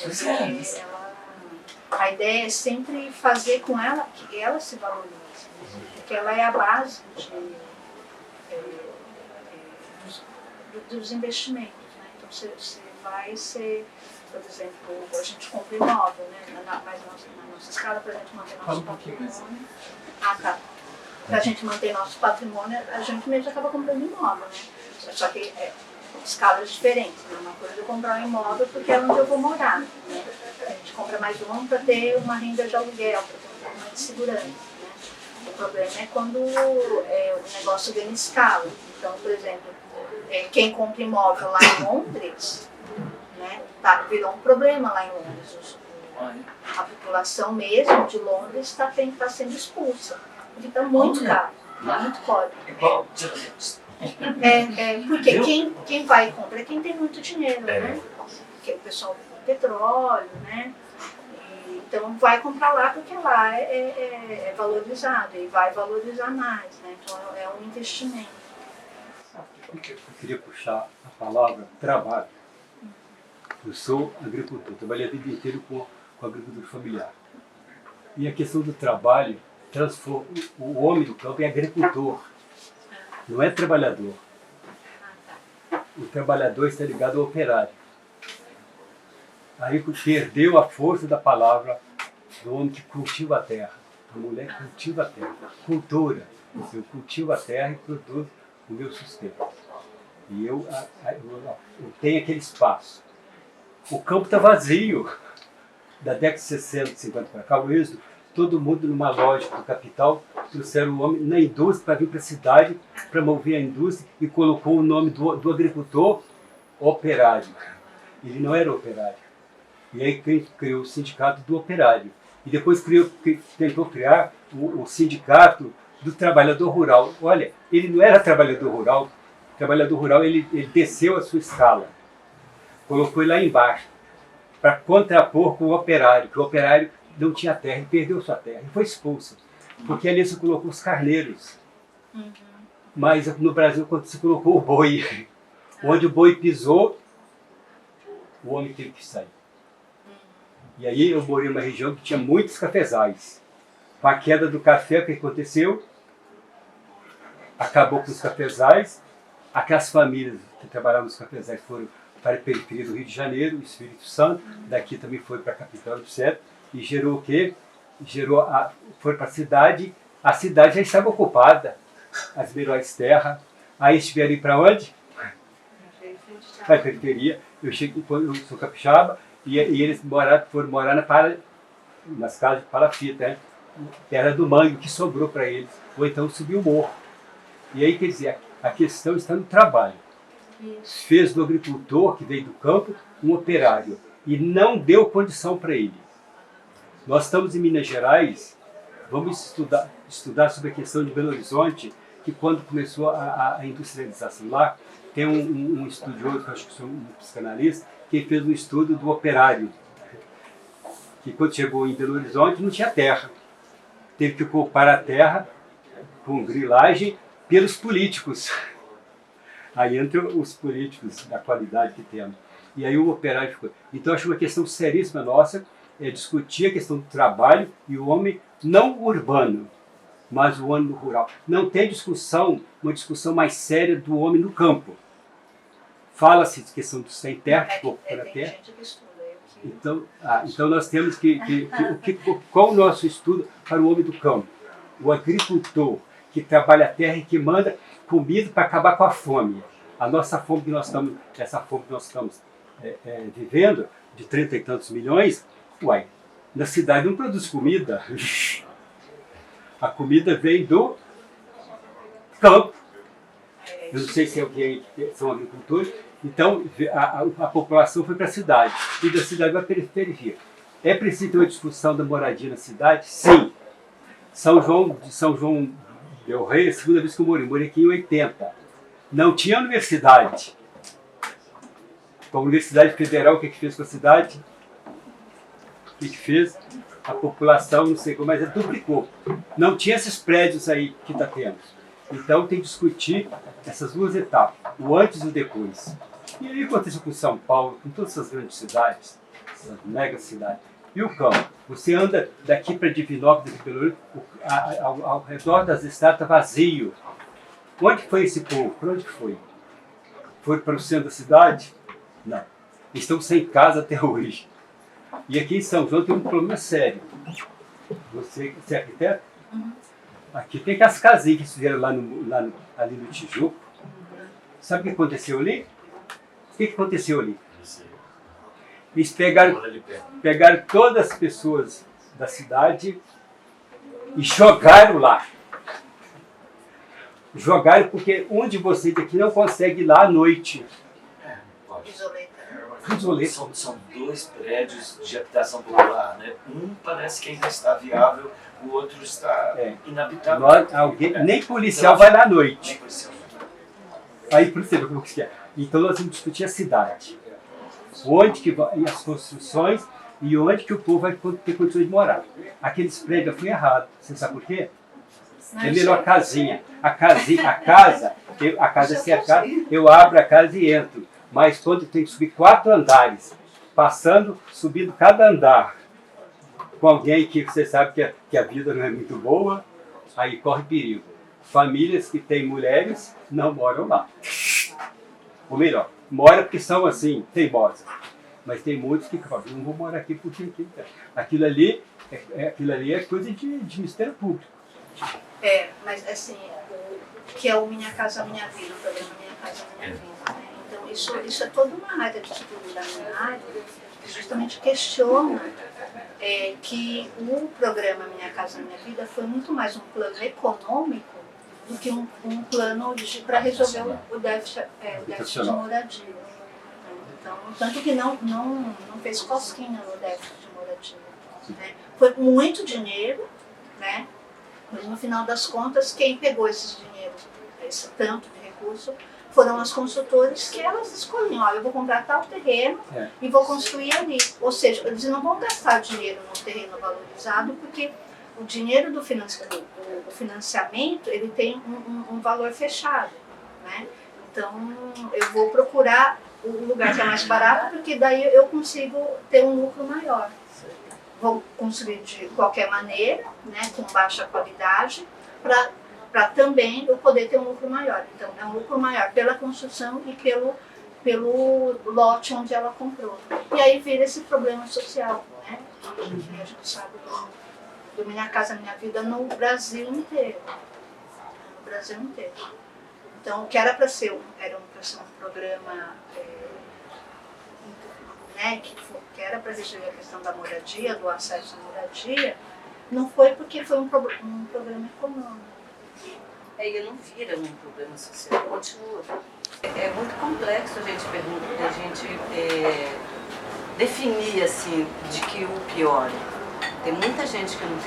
a ideia é sempre fazer com ela que ela se valorize, né? Porque ela é a base dos investimentos, né? Então você vai ser, por exemplo, a gente compra imóvel, né? Na nossa escala, para a gente manter nosso patrimônio. Para a gente manter nosso patrimônio, a gente mesmo acaba comprando imóvel, né? Só que escalas diferentes, né? Uma coisa é comprar um imóvel porque é onde eu vou morar, né? A gente compra mais um para ter uma renda de aluguel, para ter um pouco mais de segurança, né? O problema é quando o negócio ganha escala. Então, por exemplo, quem compra imóvel lá em Londres, né, virou um problema lá em Londres. A população mesmo de Londres está sendo expulsa, porque está muito caro, está muito pobre. Porque quem vai e compra é quem tem muito dinheiro, né? Porque o pessoal do petróleo, né? Então vai comprar lá porque lá é valorizado e vai valorizar mais, né? Então é um investimento. Eu queria puxar a palavra trabalho. Eu sou agricultor, trabalhei a vida inteira com agricultura familiar. E a questão do trabalho transforma o homem do campo em agricultor, não é trabalhador. O trabalhador está ligado ao operário. Aí perdeu a força da palavra do homem que cultiva a terra. A mulher que cultiva a terra. Cultura. Eu cultivo a terra e produzo o meu sustento. E eu tenho aquele espaço. O campo está vazio. Da década de 60, 50 para cá, o êxodo, todo mundo numa lógica do capital, trouxeram o homem na indústria para vir para a cidade, para mover a indústria, e colocou o nome do agricultor operário. Ele não era operário. E aí criou o sindicato do operário. E depois tentou criar o sindicato do trabalhador rural. Olha, ele não era trabalhador rural. O trabalhador rural, ele desceu a sua escala. Colocou ele lá embaixo, para contrapor com o operário, que o operário não tinha terra, ele perdeu sua terra, ele foi expulso. Porque ali se colocou os carneiros. Mas no Brasil, quando se colocou o boi, onde o boi pisou, o homem teve que sair. E aí eu morei numa região que tinha muitos cafezais. Com a queda do café, o que aconteceu? Acabou com os cafezais, aquelas famílias que trabalhavam nos cafezais foram para a periferia do Rio de Janeiro, o Espírito Santo, daqui também foi para a capital, etc. E gerou o quê? Foi para a cidade já estava ocupada, as melhores terras. Aí eles tiveram ir para onde? Para a periferia. Eu sou capixaba, e eles foram morar nas casas de palafita, né? Terra do mangue, que sobrou para eles. Ou então subiu o morro. E aí, quer dizer, a questão está no trabalho. Fez do agricultor, que veio do campo, um operário. E não deu condição para ele. Nós estamos em Minas Gerais, vamos estudar sobre a questão de Belo Horizonte, que quando começou a industrialização lá, tem um estudioso, que eu acho que sou um psicanalista, que fez um estudo do operário. Que quando chegou em Belo Horizonte não tinha terra. Teve que ocupar a terra com grilagem pelos políticos. Aí entram os políticos da qualidade que temos. E aí o operário ficou. Então acho uma questão seríssima nossa é discutir a questão do trabalho e o homem não urbano, mas o homem rural. Não tem discussão, uma discussão mais séria do homem no campo. Fala-se de questão do sem terra, para terra. Então nós temos qual o nosso estudo para o homem do campo? O agricultor que trabalha a terra e que manda comida para acabar com a fome. A nossa fome que nós estamos, essa fome que nós estamos vivendo, de 30 e tantos milhões, na cidade não produz comida. A comida vem do campo. Eu não sei se alguém são agricultores. Então a população foi para a cidade e da cidade para a periferia. É preciso ter uma discussão da moradia na cidade? Sim. São João del Rei, a segunda vez que eu morei aqui em 80. Não tinha universidade. A Universidade Federal, o que fez com a cidade? O que fez? A população, não sei como, mas duplicou. Não tinha esses prédios aí que está tendo. Então tem que discutir essas duas etapas, o antes e o depois. E aí aconteceu com São Paulo, com todas essas grandes cidades, essas mega cidades. E o campo? Você anda daqui para Divinópolis, daqui pelo ao redor das estradas vazio. Onde foi esse povo? Para onde foi? Foi para o centro da cidade? Não. Estão sem casa até hoje. E aqui em São João tem um problema sério. Você é arquiteto? Aqui tem aquelas casinhas que fizeram ali no Tijuco. Sabe o que aconteceu ali? O que aconteceu ali? Eles pegaram todas as pessoas da cidade e jogaram lá. Jogaram porque um de vocês aqui não consegue ir lá à noite. Isoleta. São dois prédios de habitação popular, né? Um parece que ainda está viável, o outro está inabitável. Nem policial vai lá à noite. Aí por exemplo, como que é? Então nós vamos discutir a cidade. Onde que vai as construções e onde que o povo vai ter condições de morar. Aqueles prédios foi errado. Você sabe por quê? É melhor a casinha. A casa é cercada, eu abro a casa e entro. Mas quando tem que subir 4 andares, subindo cada andar, com alguém que você sabe que a vida não é muito boa, aí corre perigo. Famílias que têm mulheres não moram lá. Ou melhor, moram porque são assim, teimosas. Mas tem muitos que falam, não vou morar aqui porque aquilo ali é coisa de Ministério Público. Mas assim, que é o Minha Casa Minha Vida, o programa Minha Casa Minha Vida. Né? Então isso é toda uma área de estudo da minha área, que justamente questiona que o programa Minha Casa Minha Vida foi muito mais um plano econômico do que um plano para resolver o déficit de moradia. Então, tanto que não fez cosquinha no déficit de moradia. Né? Foi muito dinheiro, né? Mas no final das contas, quem pegou esse dinheiro, esse tanto de recurso, foram as consultoras que elas escolhiam. Eu vou comprar tal terreno e vou construir ali. Ou seja, eles não vão gastar dinheiro no terreno valorizado, porque o dinheiro do financiamento ele tem um valor fechado. Né? Então, eu vou procurar o lugar que é mais barato, porque daí eu consigo ter um lucro maior. Vou construir de qualquer maneira, né, com baixa qualidade, para também eu poder ter um lucro maior. Então, é um lucro maior pela construção e pelo lote onde ela comprou. E aí vira esse problema social, né? A gente sabe do Minha Casa Minha Vida no Brasil inteiro. No Brasil inteiro. Então, o que era para ser um programa que era para resolver a questão da moradia, do acesso à moradia, não foi porque foi um programa econômico. E não vira um problema social, continua. É muito complexo a gente definir assim, de que o pior. Tem muita gente que não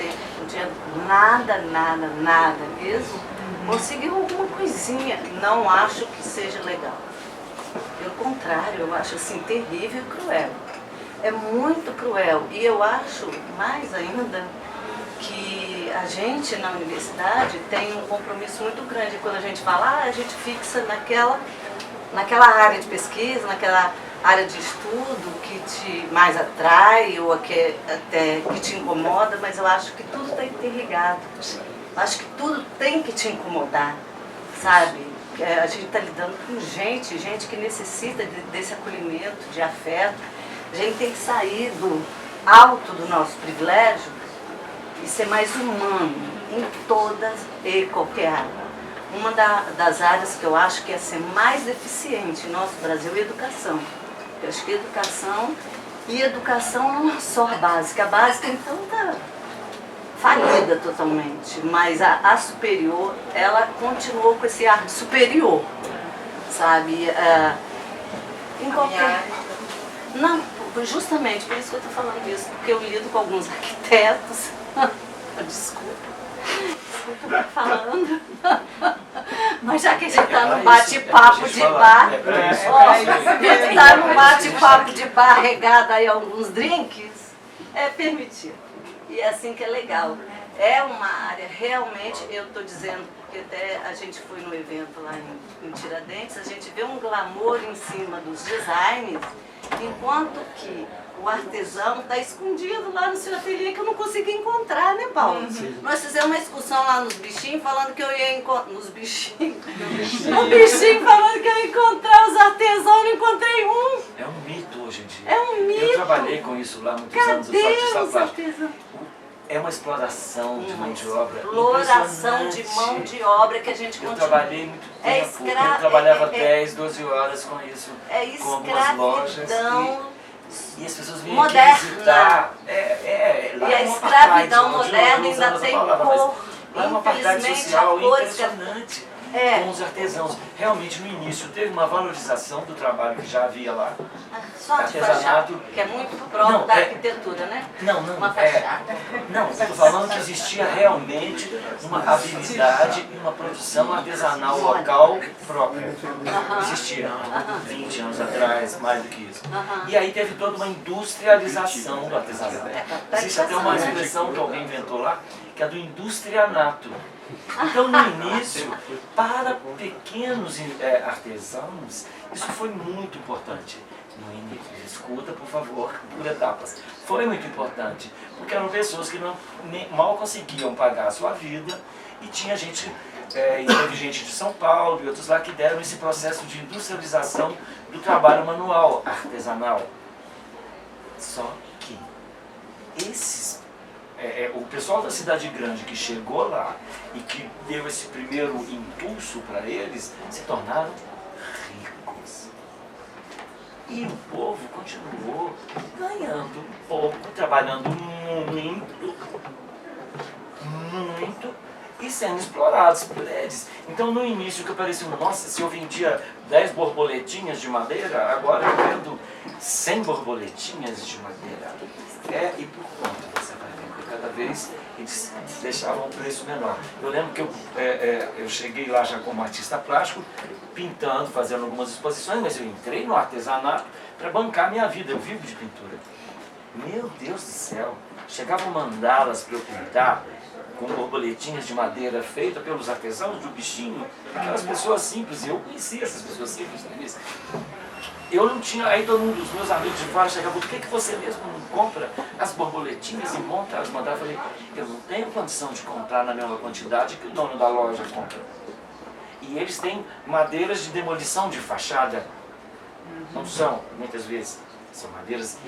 tinha nada mesmo, conseguiu alguma coisinha. Não acho que seja legal. Pelo contrário, eu acho assim terrível e cruel. É muito cruel. E eu acho, mais ainda, que a gente na universidade tem um compromisso muito grande. Quando a gente fala, a gente fixa naquela área de pesquisa, naquela área de estudo que te mais atrai ou até que te incomoda, mas eu acho que tudo está interligado. Eu acho que tudo tem que te incomodar, sabe? A gente está lidando com gente que necessita desse acolhimento, de afeto. A gente tem que sair do alto do nosso privilégio e ser mais humano em todas e qualquer área. Uma das áreas que eu acho que ia ser mais deficiente no nosso Brasil é a educação. Eu acho que educação não é só a básica. A básica, então, está falida totalmente, mas a superior, ela continuou com esse ar de superior, sabe? Em qualquer... Não, justamente por isso que eu estou falando isso, porque eu lido com alguns arquitetos, desculpa o que eu tô falando, mas já que a gente está no bate-papo de bar, a gente está no bate-papo de bar regado aí a alguns drinks, é permitido. E é assim que é legal. É uma área, realmente, eu estou dizendo, porque até a gente foi no evento lá em Tiradentes, a gente vê um glamour em cima dos designs, enquanto que o artesão está escondido lá no seu ateliê que eu não consegui encontrar, né, Paulo? Nós fizemos uma excursão lá nos bichinhos, falando que eu ia encontrar... Nos bichinhos? No bichinho, falando que eu ia encontrar os artesãos, não encontrei um. É um mito hoje em dia. É um mito. Eu trabalhei com isso lá muitos anos. Cadê os artesãos? É uma exploração de mão de obra. Exploração de mão de obra que a gente continua. Eu trabalhei muito tempo. Eu trabalhava 10, 12 horas com isso. Com algumas lojas. E as pessoas vinham aqui visitar. E a escravidão moderna ainda tem cor. Lá é uma apartheid social impressionante com os artesãos. Realmente, no início, teve uma valorização do trabalho que já havia lá. Só artesanato, que é muito próprio da arquitetura, né? Não, eu estou falando que existia realmente uma habilidade e uma produção artesanal local própria. Existia 20 anos atrás, mais do que isso. E aí teve toda uma industrialização do artesanato. Existe até uma expressão que alguém inventou lá, que é do industrianato. Então, no início, para pequenos artesãos, isso foi muito importante. No início, escuta, por favor, por etapas. Foi muito importante, porque eram pessoas que mal conseguiam pagar a sua vida e tinha gente, e teve gente de São Paulo e outros lá que deram esse processo de industrialização do trabalho manual, artesanal. Só que o pessoal da cidade grande que chegou lá e que deu esse primeiro impulso para eles, se tornaram ricos. E o povo continuou ganhando pouco, trabalhando muito e sendo explorados por eles. Então no início que parecia, nossa, se eu vendia 10 borboletinhas de madeira, agora eu vendo 100 borboletinhas de madeira. E por conta dessa variedade, cada vez eles deixavam o preço menor. Eu lembro que eu cheguei lá já como artista plástico, pintando, fazendo algumas exposições, mas eu entrei no artesanato para bancar minha vida, eu vivo de pintura. Meu Deus do céu, chegavam mandalas para eu pintar, com borboletinhas de madeira feita pelos artesãos do bichinho, aquelas pessoas simples, e eu conhecia essas pessoas simples no início. Eu não tinha, aí todo mundo, os meus amigos de fora chegavam, por que você mesmo não compra as borboletinhas e monta as mandalas? Eu falei, eu não tenho condição de comprar na mesma quantidade que o dono da loja compra. E eles têm madeiras de demolição de fachada, não são, muitas vezes, são madeiras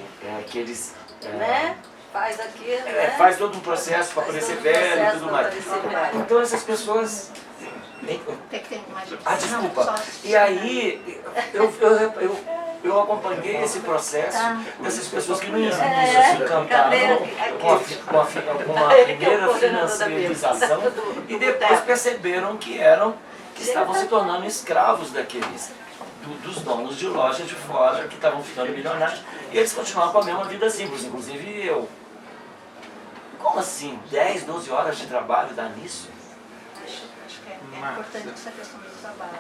que eles... né? Faz aquilo, né? Faz todo um processo para parecer velho e tudo mais. Então essas pessoas... Tem que ter mais. Desculpa. E aí eu acompanhei esse processo dessas pessoas que no início se encantaram com uma primeira financiarização e depois perceberam que estavam se tornando escravos dos donos de lojas de fora que estavam ficando milionários e eles continuavam com a mesma vida simples, inclusive eu. Como assim? 10, 12 horas de trabalho dá nisso? É importante essa questão do trabalho.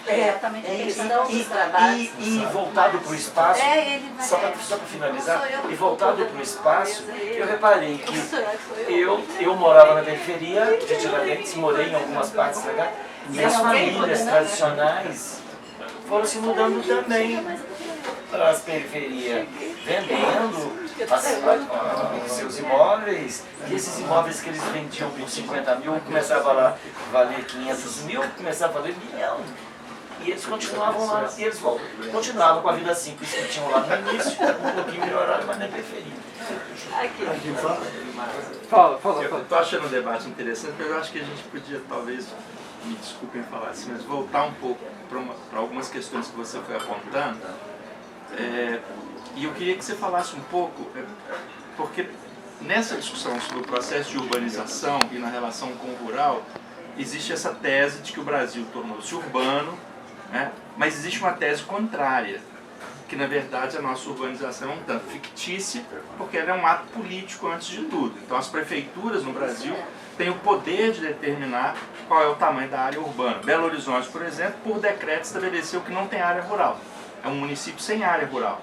Exatamente a questão dos trabalhos. E voltado para o espaço, só para finalizar, e voltado para o espaço, eu reparei que eu morava na periferia de Tiradentes, morei em algumas partes legais, e as famílias tradicionais foram se mudando também para as periferias, vendendo os seus imóveis, e esses imóveis que eles vendiam por 50 mil começavam a valer 500 mil, começavam a valer 1 milhão. E eles continuavam lá, e eles continuavam com a vida simples que tinham lá no início, um pouquinho melhorado, mas nem preferiam. Fala. Eu estou achando o debate interessante, mas eu acho que a gente podia, talvez, me desculpem falar assim, mas voltar um pouco para algumas questões que você foi apontando. E eu queria que você falasse um pouco, porque nessa discussão sobre o processo de urbanização e na relação com o rural, existe essa tese de que o Brasil tornou-se urbano, né? Mas existe uma tese contrária, que na verdade a nossa urbanização é um tanto fictícia, porque ela é um ato político antes de tudo. Então as prefeituras no Brasil têm o poder de determinar qual é o tamanho da área urbana. Belo Horizonte, por exemplo, por decreto estabeleceu que não tem área rural. É um município sem área rural,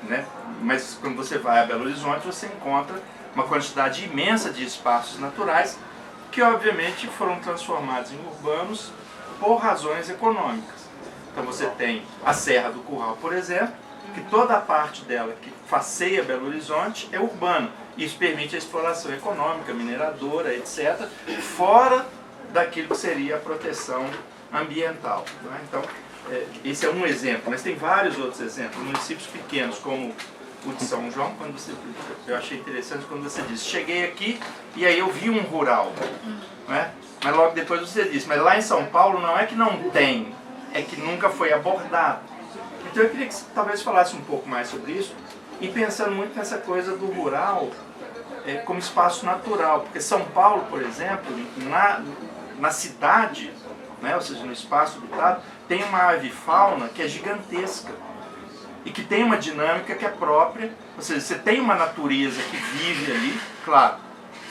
né? Mas quando você vai a Belo Horizonte, você encontra uma quantidade imensa de espaços naturais que obviamente foram transformados em urbanos por razões econômicas. Então você tem a Serra do Curral, por exemplo, que toda a parte dela que faceia Belo Horizonte é urbana. Isso permite a exploração econômica, mineradora, etc., fora daquilo que seria a proteção ambiental, né? Então, esse é um exemplo, mas tem vários outros exemplos. Municípios pequenos, como o de São João, eu achei interessante quando você disse, cheguei aqui e aí eu vi um rural, né? Mas logo depois você disse, mas lá em São Paulo não é que não tem, é que nunca foi abordado. Então eu queria que você talvez falasse um pouco mais sobre isso, e pensando muito nessa coisa do rural como espaço natural, porque São Paulo, por exemplo, na cidade, né, ou seja, no espaço habitado, tem uma avifauna que é gigantesca e que tem uma dinâmica que é própria, ou seja, você tem uma natureza que vive ali, claro,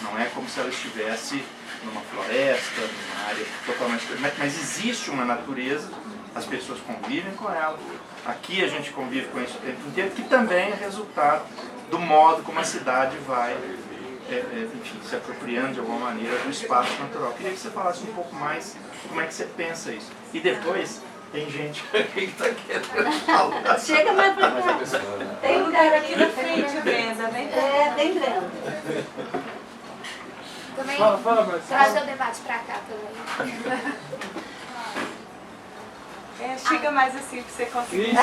não é como se ela estivesse numa floresta, numa área totalmente... Mas existe uma natureza, as pessoas convivem com ela, aqui a gente convive com isso o tempo inteiro, que também é resultado do modo como a cidade vai enfim, se apropriando de alguma maneira do espaço natural. Eu queria que você falasse um pouco mais como é que você pensa isso. E depois, tem gente que está querendo falar. Chega mais pra cá. Tem lugar aqui na frente, Brenda. Vem, Brenda. Também Fala, mas... trazer o debate pra cá também. Chega mais assim pra você conseguir.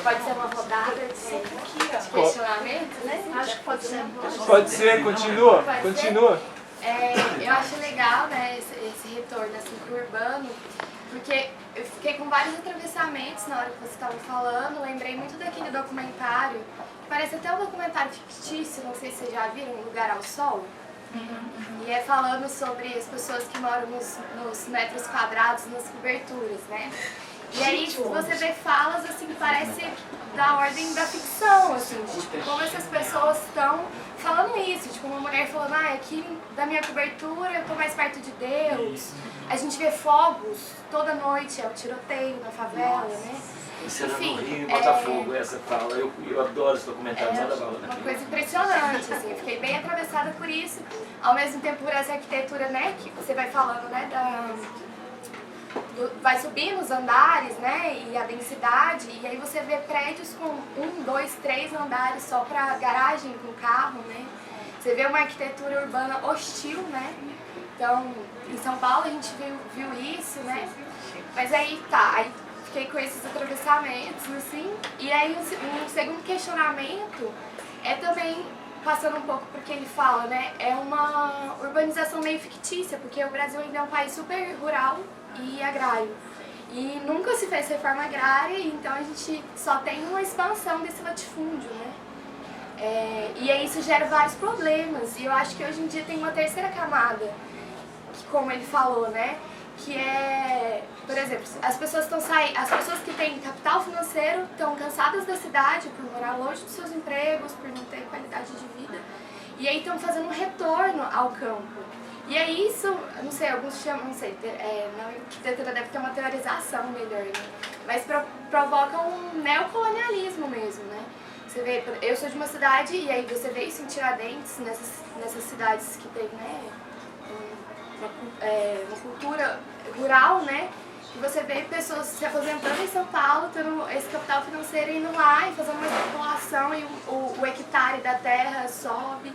Pode ser uma rodada de questionamentos, né? Acho que pode ser. Pode ser, continua, Pode ser? continua. Eu acho legal, né, esse retorno assim, pro urbano, porque eu fiquei com vários atravessamentos na hora que você estava falando, lembrei muito daquele documentário, que parece até um documentário fictício, não sei se vocês já viram, Um Lugar ao Sol. E é falando sobre as pessoas que moram nos metros quadrados, nas coberturas, né? E aí você vê falas assim que parece da ordem da ficção, assim, de, tipo, como essas pessoas estão falando isso, tipo uma mulher falando, aqui da minha cobertura eu tô mais perto de Deus. A gente vê fogos toda noite, é o tiroteio na favela, né? Cena no Enfim, Rio, Botafogo, essa fala. Eu adoro esse documentário, manda bala. Uma coisa impressionante, assim, eu fiquei bem atravessada por isso. Ao mesmo tempo, por essa arquitetura, né, que você vai falando, né, vai subindo os andares, né, e a densidade, e aí você vê prédios com 1, 2, 3 andares só para garagem com carro, né. Você vê uma arquitetura urbana hostil, né. Então, em São Paulo a gente viu isso, né. Mas aí tá, aí fiquei com esses atravessamentos, assim, e aí um segundo questionamento é também, passando um pouco porque ele fala, né, é uma urbanização meio fictícia, porque o Brasil ainda é um país super rural e agrário, e nunca se fez reforma agrária, então a gente só tem uma expansão desse latifúndio, né, e aí isso gera vários problemas, e eu acho que hoje em dia tem uma terceira camada, que, como ele falou, né, que é, por exemplo, as pessoas que têm capital financeiro estão cansadas da cidade por morar longe dos seus empregos, por não ter qualidade de vida, e aí estão fazendo um retorno ao campo. E aí isso, não sei, alguns chamam, não sei, na arquitetura deve ter uma teorização melhor, né? Mas provoca um neocolonialismo mesmo, né? Você vê, eu sou de uma cidade, e aí você vê isso em Tiradentes, nessas cidades que tem, né, uma cultura rural, né? E você vê pessoas se aposentando em São Paulo, tendo esse capital financeiro, indo lá e fazendo uma especulação, e o hectare da terra sobe,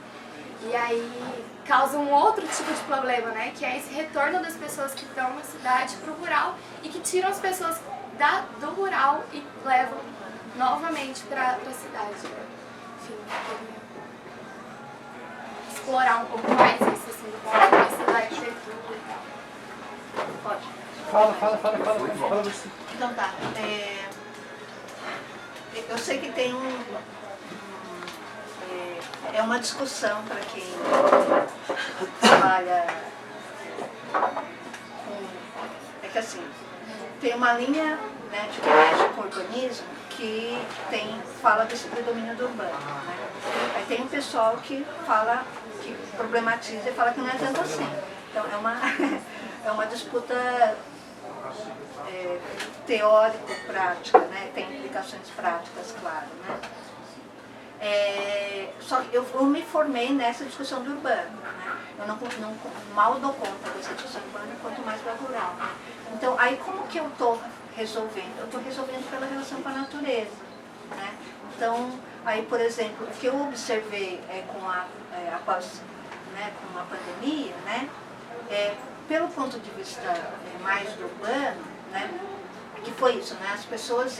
e aí causa um outro tipo de problema, né? Que é esse retorno das pessoas que estão na cidade para o rural e que tiram as pessoas do rural e levam novamente para a cidade. Enfim, explorar um pouco mais isso, assim, do ponto de vista da arquitetura e tal. Pode. Fala você. Então tá. Eu sei que tem é uma discussão para quem trabalha com... É que assim, tem uma linha, né, de quem mexe com urbanismo que fala desse predomínio do urbano, né? Aí tem um pessoal que problematiza e fala que não é tanto assim. Então é uma disputa teórico-prática, né? Tem implicações práticas, claro, né? Só que eu me formei nessa discussão do urbano, né? Eu não mal dou conta dessa discussão urbana, quanto mais da rural, né? Então, aí como que eu estou resolvendo? Eu estou resolvendo pela relação com a natureza, né? Então, aí, por exemplo, o que eu observei após, né, com a pandemia, né, pelo ponto de vista mais do urbano, né, que foi isso, né, as pessoas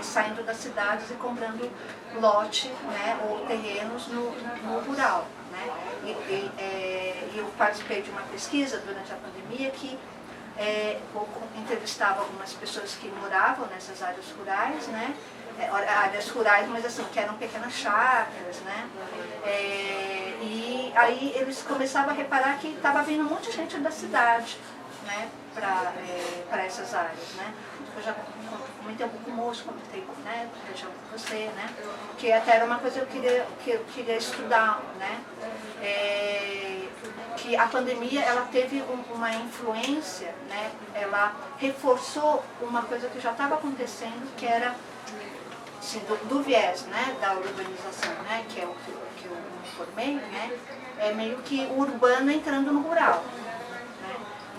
saindo das cidades e comprando lote, né, ou terrenos no rural, né, e eu participei de uma pesquisa durante a pandemia que eu entrevistava algumas pessoas que moravam nessas áreas rurais, né, áreas rurais, mas assim, que eram pequenas chácaras, né, e aí eles começavam a reparar que estava vindo um monte de gente da cidade, né, para essas áreas, né. Eu já comentei um pouco com o moço, comentei, né, com você, né, que até era uma coisa que eu queria estudar, né, que a pandemia ela teve uma influência, né, ela reforçou uma coisa que já estava acontecendo, que era assim, do viés, né, da urbanização, né, que é o que eu me formei, né, é meio que o urbano entrando no rural, né.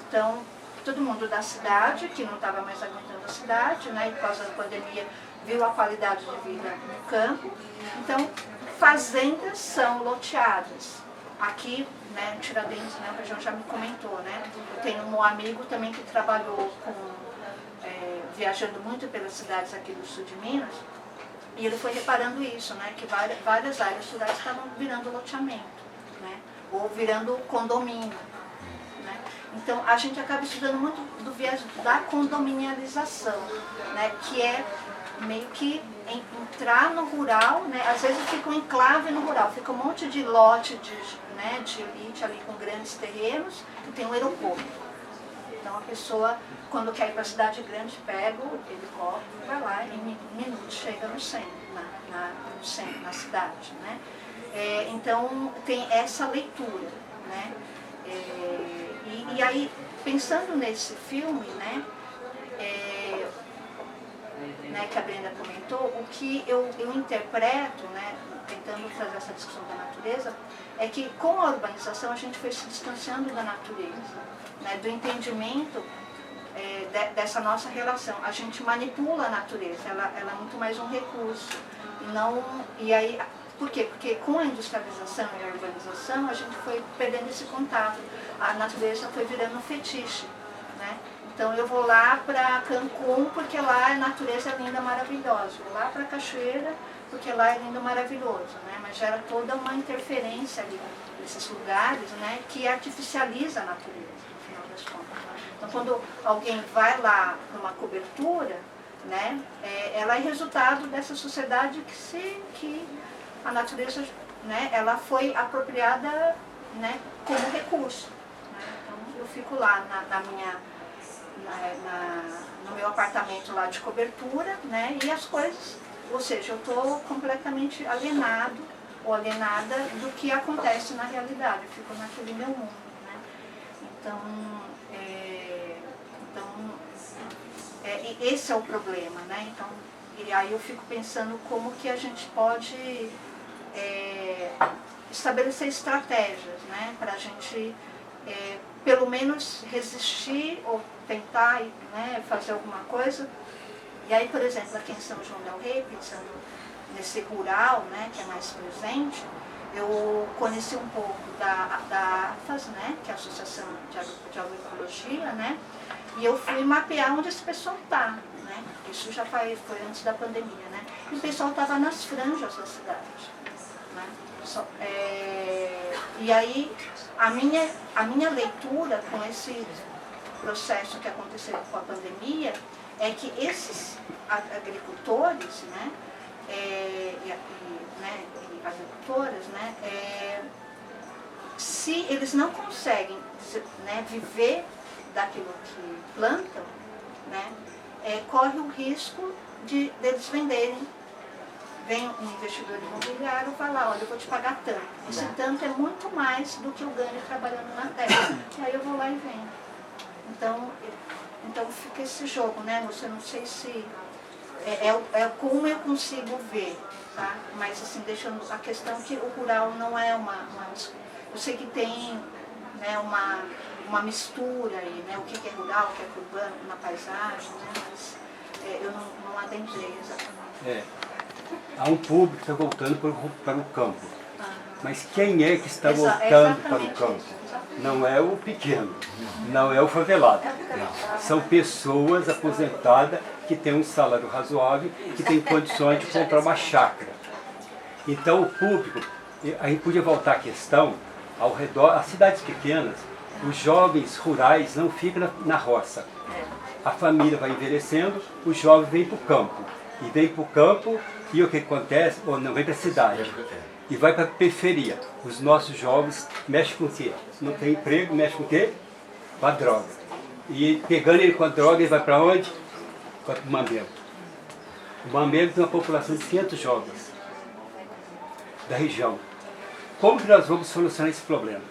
Então, todo mundo da cidade, que não estava mais aguentando a cidade, né, e por causa da pandemia viu a qualidade de vida no campo. Então, fazendas são loteadas. Aqui, né, em Tiradentes, né, o João já me comentou, né, eu tenho um amigo também que trabalhou com viajando muito pelas cidades aqui do sul de Minas, e ele foi reparando isso, né, que várias áreas rurais estavam virando loteamento, né, ou virando condomínio. Né? Então, a gente acaba estudando muito do viés da condominialização, né, que é meio que entrar no rural, né, às vezes fica um enclave no rural, fica um monte de lote de elite ali com grandes terrenos e tem um aeroporto. Então a pessoa, quando quer ir para a cidade grande, pega o helicóptero, vai lá e em minutos chega no centro, na cidade. Né? Então tem essa leitura. Né? E aí, pensando nesse filme, né, que a Brenda comentou, o que eu interpreto, né, tentando trazer essa discussão da natureza, é que com a urbanização a gente foi se distanciando da natureza, né, do entendimento dessa nossa relação. A gente manipula a natureza, ela é muito mais um recurso. E aí, por quê? Porque com a industrialização e a urbanização a gente foi perdendo esse contato. A natureza foi virando um fetiche. Né? Então eu vou lá para Cancún porque lá a natureza é linda, maravilhosa. Vou lá para a Cachoeira porque lá é lindo, maravilhoso. Né? Mas gera toda uma interferência ali nesses lugares, né, que artificializa a natureza, no final das contas. Então quando alguém vai lá para uma cobertura, né, ela é resultado dessa sociedade que a natureza, né, ela foi apropriada, né, como recurso. Né? Então eu fico lá no meu apartamento lá de cobertura, né, e as coisas, ou seja, eu estou completamente alienado ou alienada do que acontece na realidade, eu fico naquele meu mundo. Né? Então, esse é o problema. Né? Então, e aí eu fico pensando como que a gente pode estabelecer estratégias, né, para a gente pelo menos resistir ou tentar, né, fazer alguma coisa. E aí, por exemplo, aqui em São João del Rei, pensando nesse rural, né, que é mais presente, eu conheci um pouco da AFAS, né, que é a Associação de Agroecologia, né, e eu fui mapear onde esse pessoal está. Né, isso já foi antes da pandemia. Né, e o pessoal estava nas franjas da cidade. Né, e aí, a minha leitura com esse processo que aconteceu com a pandemia é que esses agricultores, né, e agricultoras, né, se eles não conseguem, né, viver daquilo que plantam, né, corre o risco deles venderem. Vem um investidor imobiliário e fala, olha, eu vou te pagar tanto. Esse tanto é muito mais do que eu ganho trabalhando na terra. E aí eu vou lá e vendo. Então fica esse jogo, né? Você não sei se é como eu consigo ver, tá? Mas assim, deixando a questão que o rural não é eu sei que tem, né, uma mistura aí, né? O que é rural, o que é urbano, na paisagem, né? Mas eu não adentrei exatamente. Há um público que está voltando para o campo. Mas quem é que está voltando para o campo? Não é o pequeno, não é o favelado. São pessoas aposentadas que têm um salário razoável, que têm condições de comprar uma chácara. Então o público, a gente podia voltar à questão, ao redor, as cidades pequenas, os jovens rurais não ficam na roça. A família vai envelhecendo, o jovem vem para o campo. E vem para o campo, e o que acontece? Ou não, vem para a cidade. E vai para a periferia. Os nossos jovens mexem com o quê? Não tem emprego, mexem com o quê? Com a droga. E pegando ele com a droga, ele vai para onde? Para o Mambembe. O Mambembe tem uma população de 500 jovens da região. Como que nós vamos solucionar esse problema?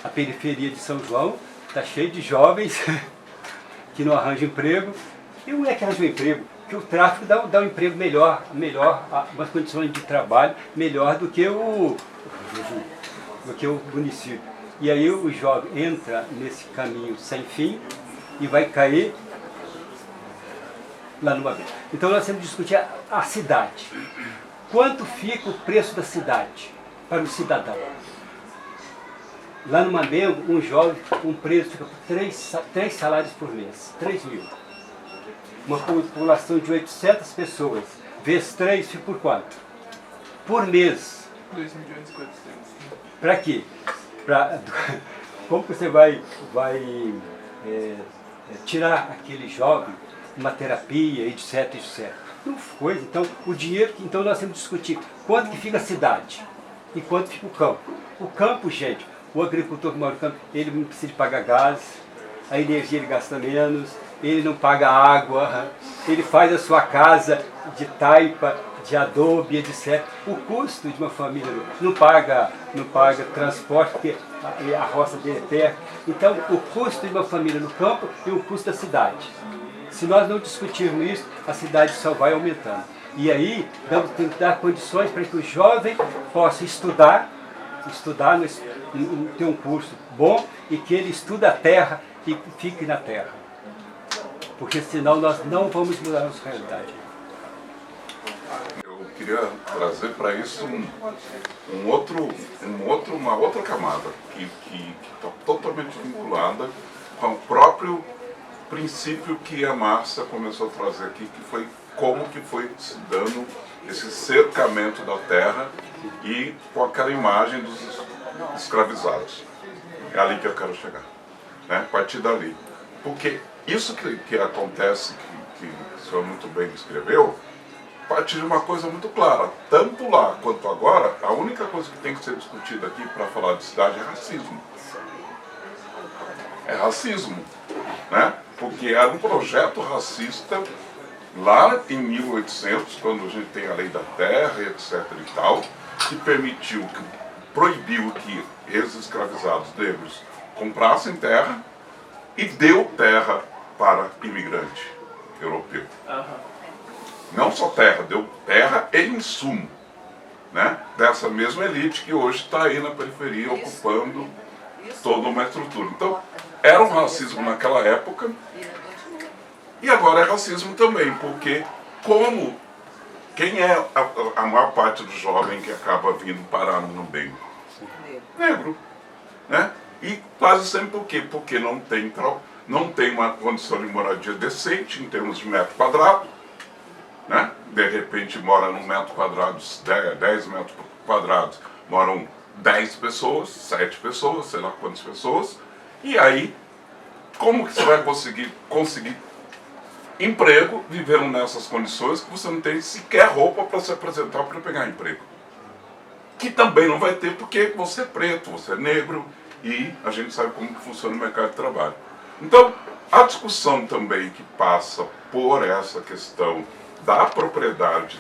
A periferia de São João está cheia de jovens que não arranjam emprego. E não é que arranjam emprego, que o tráfico dá um emprego melhor, umas condições de trabalho melhor do que o município. E aí o jovem entra nesse caminho sem fim e vai cair lá numa vez. Então nós temos que discutir a cidade. Quanto fica o preço da cidade para o cidadão? Lá no Mambembe, um jovem, um preso fica por 3 salários por mês, 3 mil. uma população de 800 pessoas, vezes 3, fica por quanto? Por mês. 2.400.000. Para quê? Como que você vai tirar aquele jovem uma terapia, etc, etc. Não foi. Então, o dinheiro, então nós temos que discutir quanto que fica a cidade e quanto fica o campo. O campo, gente, o agricultor que mora no campo, ele não precisa de pagar gás, a energia ele gasta menos, ele não paga água, ele faz a sua casa de taipa, de adobe, etc. O custo de uma família não paga transporte, porque a roça dele é perto. Então, o custo de uma família no campo e o custo da cidade. Se nós não discutirmos isso, a cidade só vai aumentando. E aí, temos que dar condições para que o jovem possa estudar, ter um curso bom e que ele estude a terra e fique na terra. Porque senão nós não vamos mudar a nossa realidade. Eu queria trazer para isso uma outra camada que está totalmente vinculada com o próprio princípio que a Márcia começou a trazer aqui, que foi como que foi se dando esse cercamento da terra e com aquela imagem dos escravizados. É ali que eu quero chegar, né? A partir dali. Porque isso que acontece, que o senhor muito bem descreveu, partir de uma coisa muito clara. Tanto lá quanto agora, a única coisa que tem que ser discutida aqui para falar de cidade é racismo. É racismo, né? Porque era um projeto racista lá em 1800, quando a gente tem a lei da terra, etc. e tal, que proibiu que esses escravizados negros comprassem terra e deu terra para imigrante europeu. Não só terra, deu terra e insumo, né? Dessa mesma elite que hoje está aí na periferia ocupando toda uma estrutura. Então, era um racismo naquela época e agora é racismo também, porque quem é a maior parte do jovem que acaba vindo parar no bem? Negro, né? E quase sempre por quê? Porque não tem uma condição de moradia decente em termos de metro quadrado, né? De repente mora num metro quadrado, 10 metros quadrados, moram 10 pessoas, 7 pessoas, sei lá quantas pessoas, e aí como que você vai conseguir emprego vivendo nessas condições que você não tem sequer roupa para se apresentar para pegar emprego? Que também não vai ter porque você é preto, você é negro e a gente sabe como que funciona o mercado de trabalho. Então, a discussão também que passa por essa questão da propriedade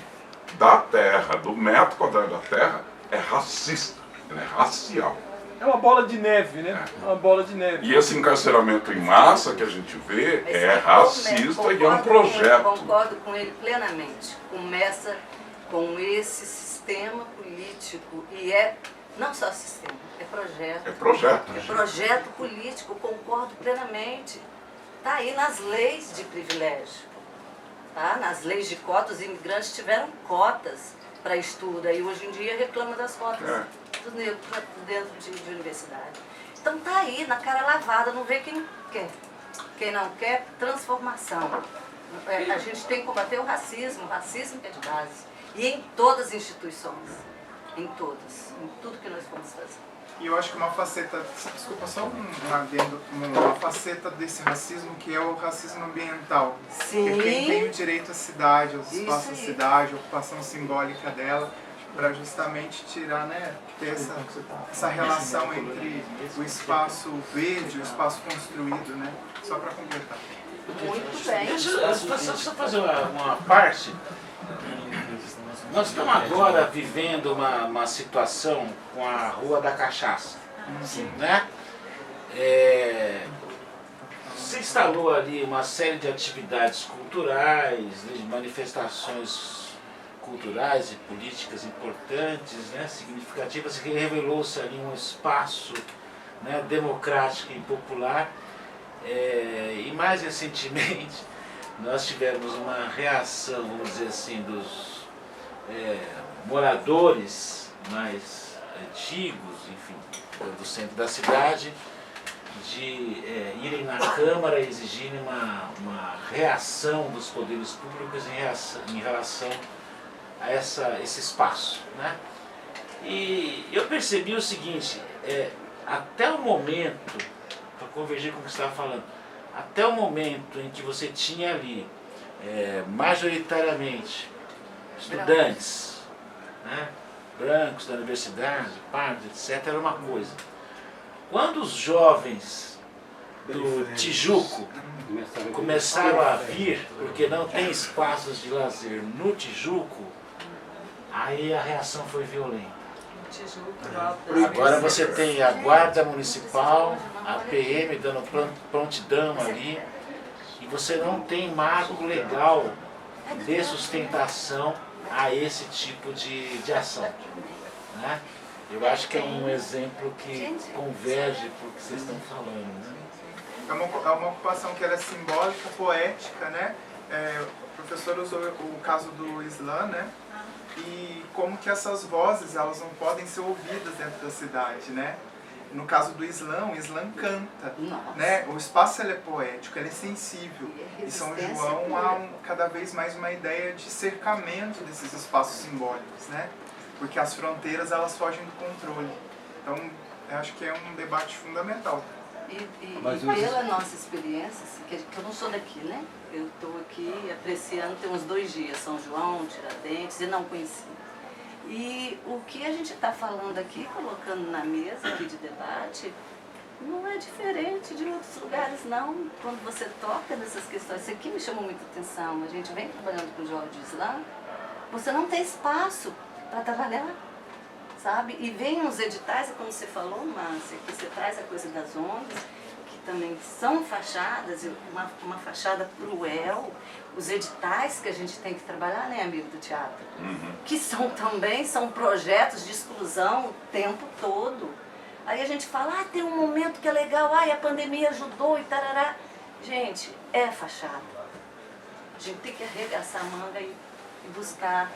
da terra, do metro quadrado da terra, é racista, é racial. É uma bola de neve, né? É uma bola de neve. E esse encarceramento em massa que a gente vê é racista e é um projeto. Concordo com ele plenamente. Começa com esse sistema político e não só sistema, é projeto. É projeto. É projeto político, concordo plenamente. Está aí nas leis de privilégio. Tá? Nas leis de cotas, os imigrantes tiveram cotas para estudo. E hoje em dia reclama das cotas dos negros dentro de universidade. Então está aí, na cara lavada, não vê quem quer. Quem não quer, transformação. A gente tem que combater o racismo que é de base. E em todas as instituições. Em todas. Em tudo que nós vamos fazer. E eu acho que uma faceta, desculpa, só um adendo, uma faceta desse racismo que é o racismo ambiental. Sim. Que quem tem o direito à cidade, aos espaços da cidade, a ocupação simbólica dela, para justamente tirar, né, ter essa relação entre o espaço verde e o espaço construído, né, só para completar. Muito bem. Deixa eu só fazer uma parte. Nós estamos agora vivendo uma situação com a Rua da Cachaça, né? Se instalou ali uma série de atividades culturais, de manifestações culturais e políticas importantes, né, significativas, que revelou-se ali um espaço, né, democrático e popular. E mais recentemente nós tivemos uma reação, vamos dizer assim, dos moradores mais antigos, enfim, do centro da cidade, de irem na Câmara e exigirem uma reação dos poderes públicos em relação a esse espaço, né? E eu percebi o seguinte, até o momento, para convergir com o que você estava falando, até o momento em que você tinha ali, majoritariamente, estudantes, né, brancos da universidade, pardos, etc., era uma coisa. Quando os jovens do Tijuco começaram a vir, porque não tem espaços de lazer no Tijuco, aí a reação foi violenta. Agora você tem a Guarda Municipal, a PM dando prontidão ali, e você não tem marco legal de sustentação a esse tipo de ação, né? Eu acho que é um exemplo que converge para o que vocês estão falando, né? É uma ocupação que era simbólica, poética, né? O professor usou o caso do Islã, né? E como que essas vozes, elas não podem ser ouvidas dentro da cidade, né? No caso do Islã, o Islã canta, né? O espaço ele é poético, ele é sensível. E São João há cada vez mais uma ideia de cercamento desses espaços simbólicos, né? Porque as fronteiras, elas fogem do controle. Então, eu acho que é um debate fundamental. E pela nossa experiência, que eu não sou daqui, né? Eu estou aqui apreciando, tem uns 2 dias, São João, Tiradentes, e não conheci. E o que a gente está falando aqui, colocando na mesa aqui de debate, não é diferente de outros lugares, não. Quando você toca nessas questões, isso aqui me chamou muita atenção. A gente vem trabalhando com o jovem de Islã, você não tem espaço para trabalhar, sabe? E vem os editais, como você falou, Márcia, que você traz a coisa das ONGs, que também são fachadas, uma fachada cruel, os editais que a gente tem que trabalhar, né, amigo do teatro? Que são projetos de exclusão o tempo todo. Aí a gente fala, tem um momento que é legal, a pandemia ajudou e tarará. Gente, é fachada. A gente tem que arregaçar a manga e buscar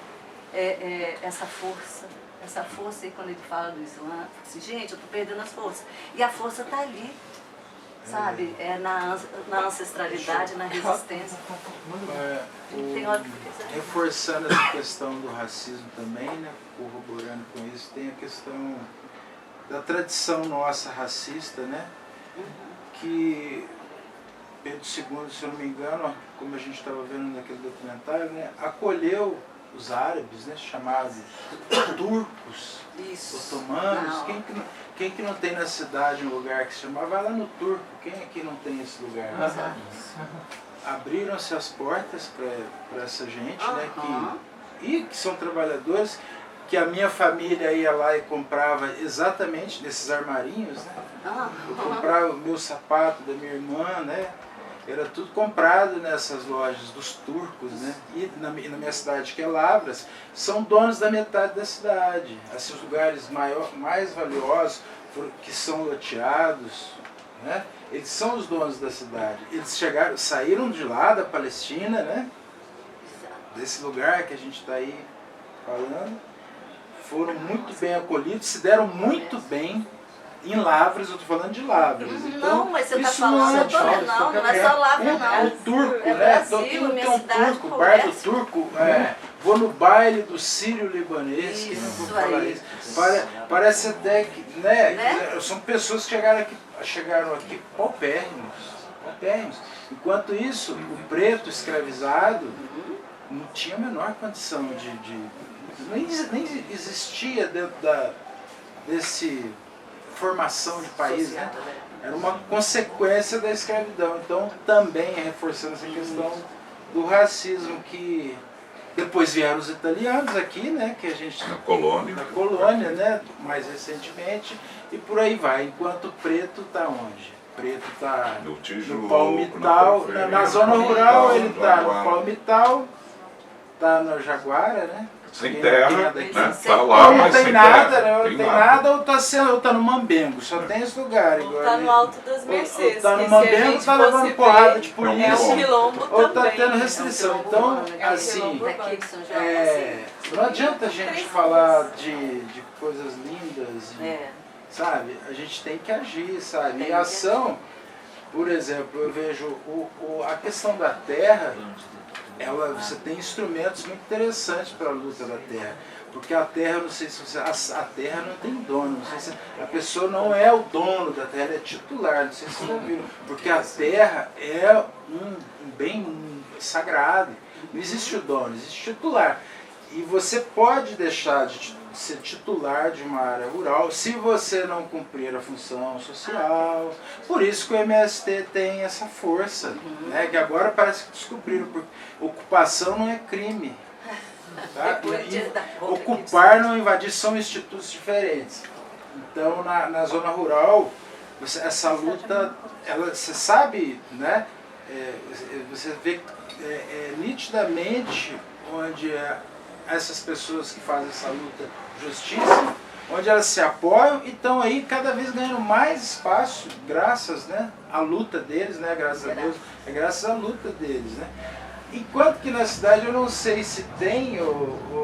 essa força. Essa força aí, quando ele fala do Islã, assim, gente, eu estou perdendo as forças. E a força está ali, sabe? Na ancestralidade, na resistência. Reforçando essa questão do racismo também, né? Corroborando com isso, tem a questão da tradição nossa racista, né? Que Pedro II, se eu não me engano, como a gente estava vendo naquele documentário, né? Acolheu os árabes, né, chamados turcos, otomanos. Quem que não tem na cidade um lugar que se chama, vai lá no turco, quem aqui não tem esse lugar? Abriram-se as portas para essa gente, né, que são trabalhadores, que a minha família ia lá e comprava exatamente nesses armarinhos, né? Eu comprava o meu sapato da minha irmã, né? Era tudo comprado nessas lojas dos turcos, né? E na minha cidade, que é Lavras, são donos da metade da cidade. Assim, os lugares mais valiosos, que são loteados, né? Eles são os donos da cidade. Eles saíram de lá, da Palestina, né? Desse lugar que a gente está aí falando. Foram muito bem acolhidos, se deram muito bem em Lavras, eu estou falando de Lavras. Então, não, mas você está falando, não é só Lavras, não. O turco, né? Todo mundo tem um turco, o bar do turco. Vou no baile do sírio-libanês, que não vou falar isso. Parece até que, né? São pessoas que chegaram aqui paupérrimos. Enquanto isso, o preto escravizado não tinha a menor condição nem existia dentro desse formação de país, né? Era uma consequência da escravidão. Então, também reforçando essa questão do racismo, que depois vieram os italianos aqui, né? Que a gente na colônia, né? Mais recentemente, e por aí vai. Enquanto o preto está onde? O preto está no Palmital, na zona rural, ele está no Palmital, está no Jaguara, né? Sem terra, né? Tá lá, mas sem nada, terra. Né? Não tem nada, ou tá no Mambengo, só tem esse lugar. Ou tá no Alto das Mercês. Ou tá no Mambengo, tá levando porrada de polícia. É um quilombo ou também. Tá tendo restrição. Então, assim, não adianta a gente falar de coisas lindas sabe? A gente tem que agir, sabe? E a ação, por exemplo, eu vejo a questão da terra, você tem instrumentos muito interessantes para a luta da terra. Porque a terra, não sei se você... A terra não tem dono, não sei se, a pessoa não é o dono da terra, ela é titular, não sei se vocês já viram. Porque a terra é um bem sagrado. Não existe o dono, existe o titular. E você pode deixar de ser titular de uma área rural se você não cumprir a função social. Por isso que o MST tem essa força, né? Que agora parece que descobriram, porque ocupação não é crime. Tá? Ocupar, não invadir, são institutos diferentes. Então, na zona rural, essa luta, você sabe, né? Você vê nitidamente onde essas pessoas que fazem essa luta de justiça, onde elas se apoiam e estão aí cada vez ganhando mais espaço, graças, né, à luta deles, né? Graças a Deus, é graças à luta deles, né? Enquanto que na cidade eu não sei se tem,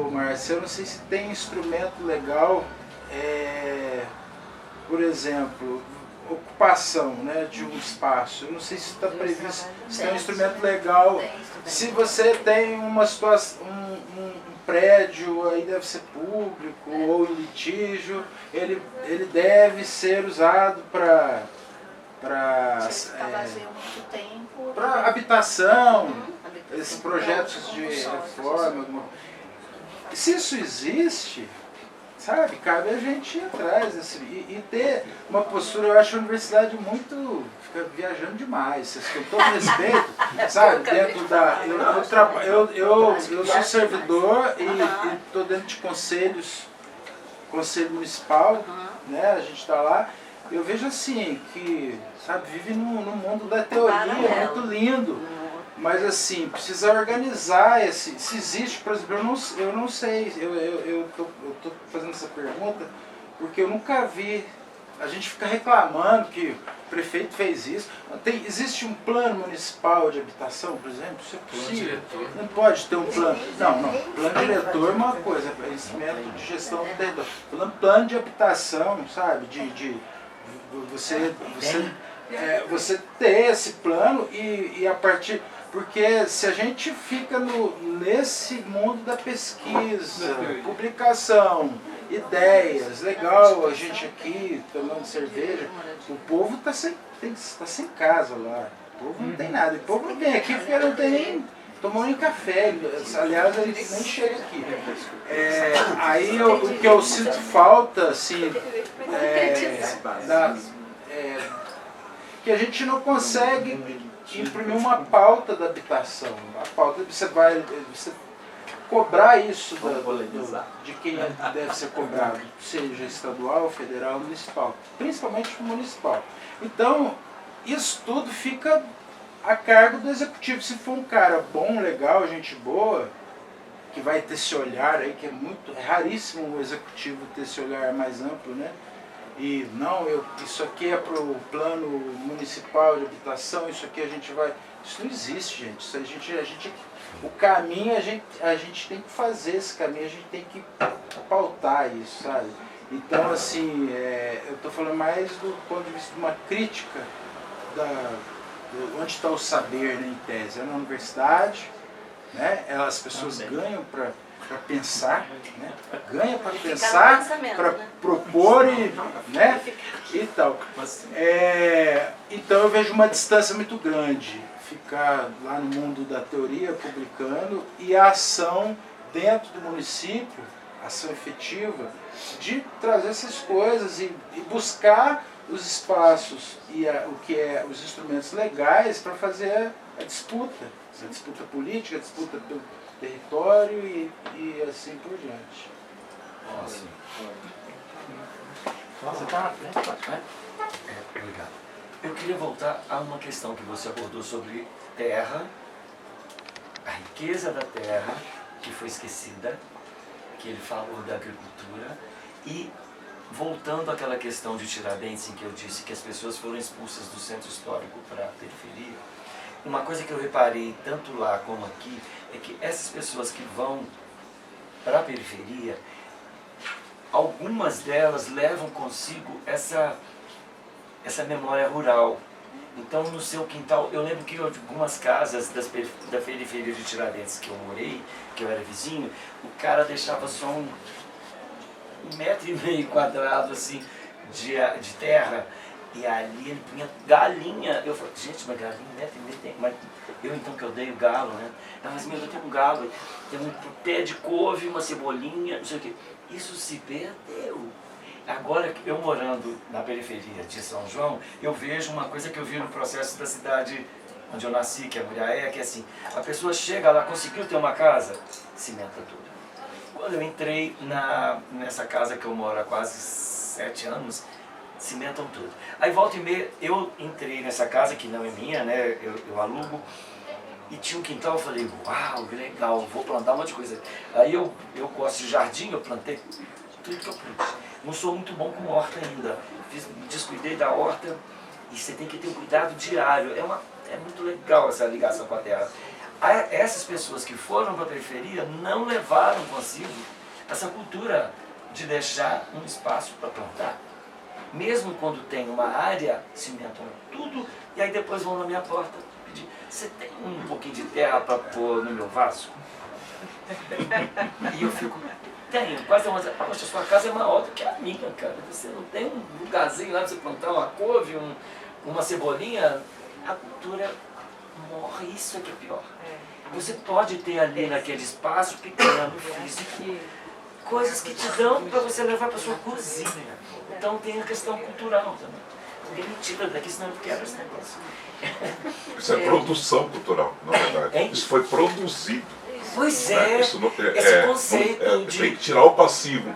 Márcio, eu não sei se tem instrumento legal, por exemplo, ocupação, né, de um espaço. Eu não sei se está previsto, se tem um instrumento legal. Se você tem uma situação, um prédio, aí deve ser público ou em litígio, ele deve ser usado para habitação, esses projetos de reforma. Se isso existe, sabe, cabe a gente ir atrás assim, e ter uma postura. Eu acho a universidade muito, fica viajando demais, com todo respeito, sabe, dentro da... Eu sou servidor e estou dentro de conselho municipal, né, a gente está lá. Eu vejo assim, que, sabe, vive num mundo da teoria, muito lindo. Mas assim, precisa organizar se existe, por exemplo, eu não sei, eu tô fazendo essa pergunta porque eu nunca vi. A gente fica reclamando que o prefeito fez isso. Existe um plano municipal de habitação, por exemplo? Isso é possível? Não pode ter um plano. Não, plano diretor é uma coisa, é instrumento de gestão do território. Plano de habitação, sabe? Você ter esse plano e a partir... Porque se a gente fica nesse mundo da pesquisa, publicação, ideias, legal, a gente aqui tomando cerveja, o povo está sem casa lá, o povo não tem nada, o povo não vem aqui porque não tem nem... Tomou nem café, aliás, ele nem chega aqui. Aí o que eu sinto falta, assim, que a gente não consegue imprimir uma pauta da habitação. A pauta, você cobrar isso de quem deve ser cobrado, seja estadual, federal, municipal, principalmente municipal. Então, isso tudo fica a cargo do executivo. Se for um cara bom, legal, gente boa, que vai ter esse olhar aí, que é raríssimo o executivo ter esse olhar mais amplo, né? E não, isso aqui é para o plano municipal de habitação, isso aqui a gente vai... Isso não existe, gente. Isso o caminho a gente tem que fazer esse caminho, a gente tem que pautar isso, sabe? Então, assim, eu estou falando mais do ponto de vista de uma crítica onde está o saber, né, em tese. É na universidade, né? As pessoas ganham para pensar, né? Ganha para pensar, para propor e tal. Então eu vejo uma distância muito grande, ficar lá no mundo da teoria, publicando, e a ação dentro do município, ação efetiva, de trazer essas coisas e buscar os espaços e os instrumentos legais para fazer a disputa política, a disputa pelo território e assim por diante. Nossa. Você está na frente, né? Obrigado. Eu queria voltar a uma questão que você abordou sobre terra, a riqueza da terra, que foi esquecida, que ele falou da agricultura, e voltando àquela questão de Tiradentes, em que eu disse que as pessoas foram expulsas do centro histórico para a periferia, uma coisa que eu reparei tanto lá como aqui é que essas pessoas que vão para a periferia, algumas delas levam consigo essa memória rural. Então, no seu quintal, eu lembro que algumas casas da periferia de Tiradentes que eu morei, que eu era vizinho, o cara deixava só 1,5 metro quadrado assim, de terra, e ali ele punha galinha. Eu falei, gente, mas galinha 1,5 metro tem. Mas eu então que odeio galo, né? Mas meu, eu tenho um galo, tem um pé de couve, uma cebolinha, não sei o quê. Isso se perdeu. Agora, eu morando na periferia de São João, eu vejo uma coisa que eu vi no processo da cidade onde eu nasci, que é Muriaé, que é assim, a pessoa chega lá, conseguiu ter uma casa, cimenta tudo. Quando eu entrei nessa casa que eu moro há quase 7 anos, cimentam tudo. Aí volta e meia, eu entrei nessa casa, que não é minha, né, eu alugo, e tinha um quintal, eu falei, uau, que legal, vou plantar um monte de coisa. Aí eu gosto de jardim, eu plantei tudo que eu plantei. Não sou muito bom com horta ainda, descuidei da horta, e você tem que ter um cuidado diário. É muito legal essa ligação com a terra. Essas pessoas que foram para a periferia não levaram consigo essa cultura de deixar um espaço para plantar. Mesmo quando tem uma área, cimentam tudo, e aí depois vão na minha porta pedir, você tem um pouquinho de terra para pôr no meu vaso? E eu fico, tenho, quase uma... Poxa, sua casa é maior do que a minha, cara. Você não tem um lugarzinho lá para você plantar uma couve, uma cebolinha? A cultura morre, isso é que é pior. Você pode ter ali naquele espaço pequeno, físico, coisas que te dão para você levar para sua cozinha. Então tem a questão cultural também. Ninguém me tira daqui, senão eu quebro esse negócio. Isso é produção cultural, na verdade. Isso foi produzido. Pois é, esse conceito de... Tem que tirar o passivo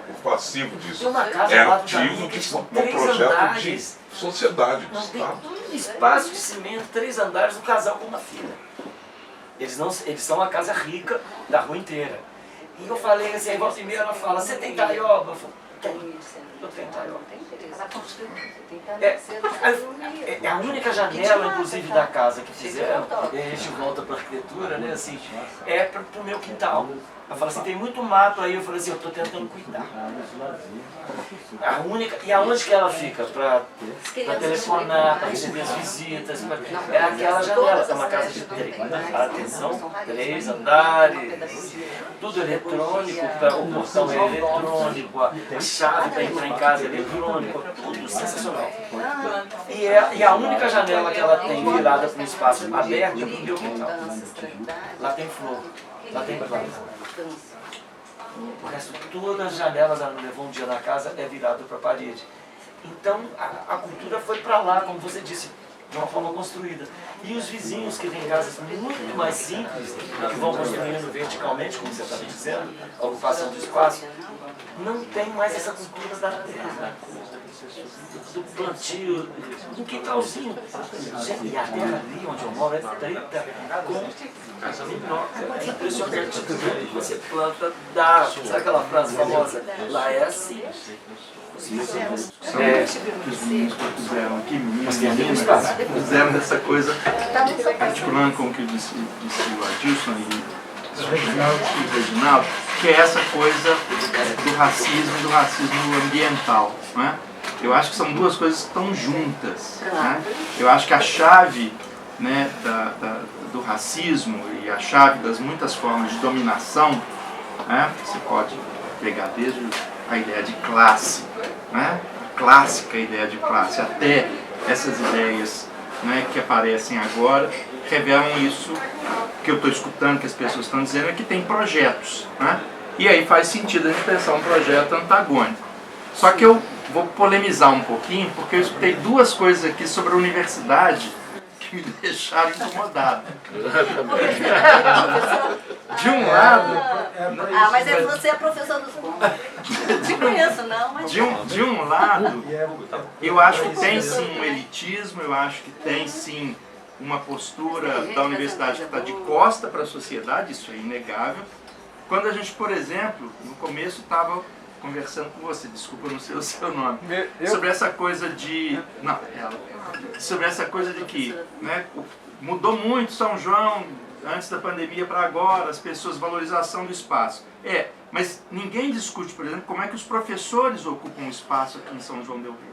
disso. Uma casa é lá ativo que de um 3 projeto andares, de sociedade, de não tem Estado. um espaço de cimento, 3 andares, um casal com uma filha. Eles são a casa rica da rua inteira. E eu falei assim, aí volta e meia ela fala, você tem taioba? Eu falo, eu tenho taioba. É a única janela, inclusive, da casa que fizeram, e aí a gente volta para a arquitetura, né, assim, é para o meu quintal. Eu falo assim, tem muito mato aí, eu falei assim, eu estou tentando cuidar. E aonde que ela fica? Para telefonar, para receber as visitas, é aquela janela, é uma casa de 3 andares, tudo eletrônico, o portão é eletrônico, a chave para entrar em casa é eletrônico, tudo sensacional. E a única janela que ela tem virada para um espaço aberto é para o meu quintal. Lá tem flor, lá tem planta. O resto, todas as janelas, ela levou um dia na casa, é virado para a parede. Então, a cultura foi para lá, como você disse, de uma forma construída. E os vizinhos que têm casas muito mais simples, que vão construindo verticalmente, como você estava dizendo, a ocupação do espaço, não tem mais essa cultura da terra, do plantio, do quintalzinho. E a terra ali onde eu moro é preta, com minhoca. É impressionante. Você planta, dá. Sabe aquela frase famosa? Lá é assim. Os vizinhos puseram aqui, meninos puseram essa coisa, articulando com o que disse o Adilson e o Reginaldo, que é essa coisa do racismo ambiental, né? Eu acho que são duas coisas que estão juntas, né? Eu acho que a chave, né, do racismo e a chave das muitas formas de dominação, né, você pode pegar desde a ideia de classe, né, a clássica ideia de classe, até essas ideias, né, que aparecem agora, revelam isso que eu estou escutando, que as pessoas estão dizendo, é que tem projetos, né? E aí faz sentido a gente pensar um projeto antagônico. Só que eu vou polemizar um pouquinho, porque eu escutei duas coisas aqui sobre a universidade que me deixaram incomodado. De um lado... mas você é professor dos bons. Te conheço, não, mas... De um lado, eu acho que tem sim um elitismo, eu acho que tem sim uma postura da universidade que está de costa para a sociedade, isso é inegável. Quando a gente, por exemplo, no começo estava conversando com você, desculpa, eu não sei o seu nome, sobre essa coisa de... Não, sobre essa coisa de que, né, mudou muito São João antes da pandemia para agora, as pessoas, valorização do espaço. Mas ninguém discute, por exemplo, como é que os professores ocupam espaço aqui em São João del Rei.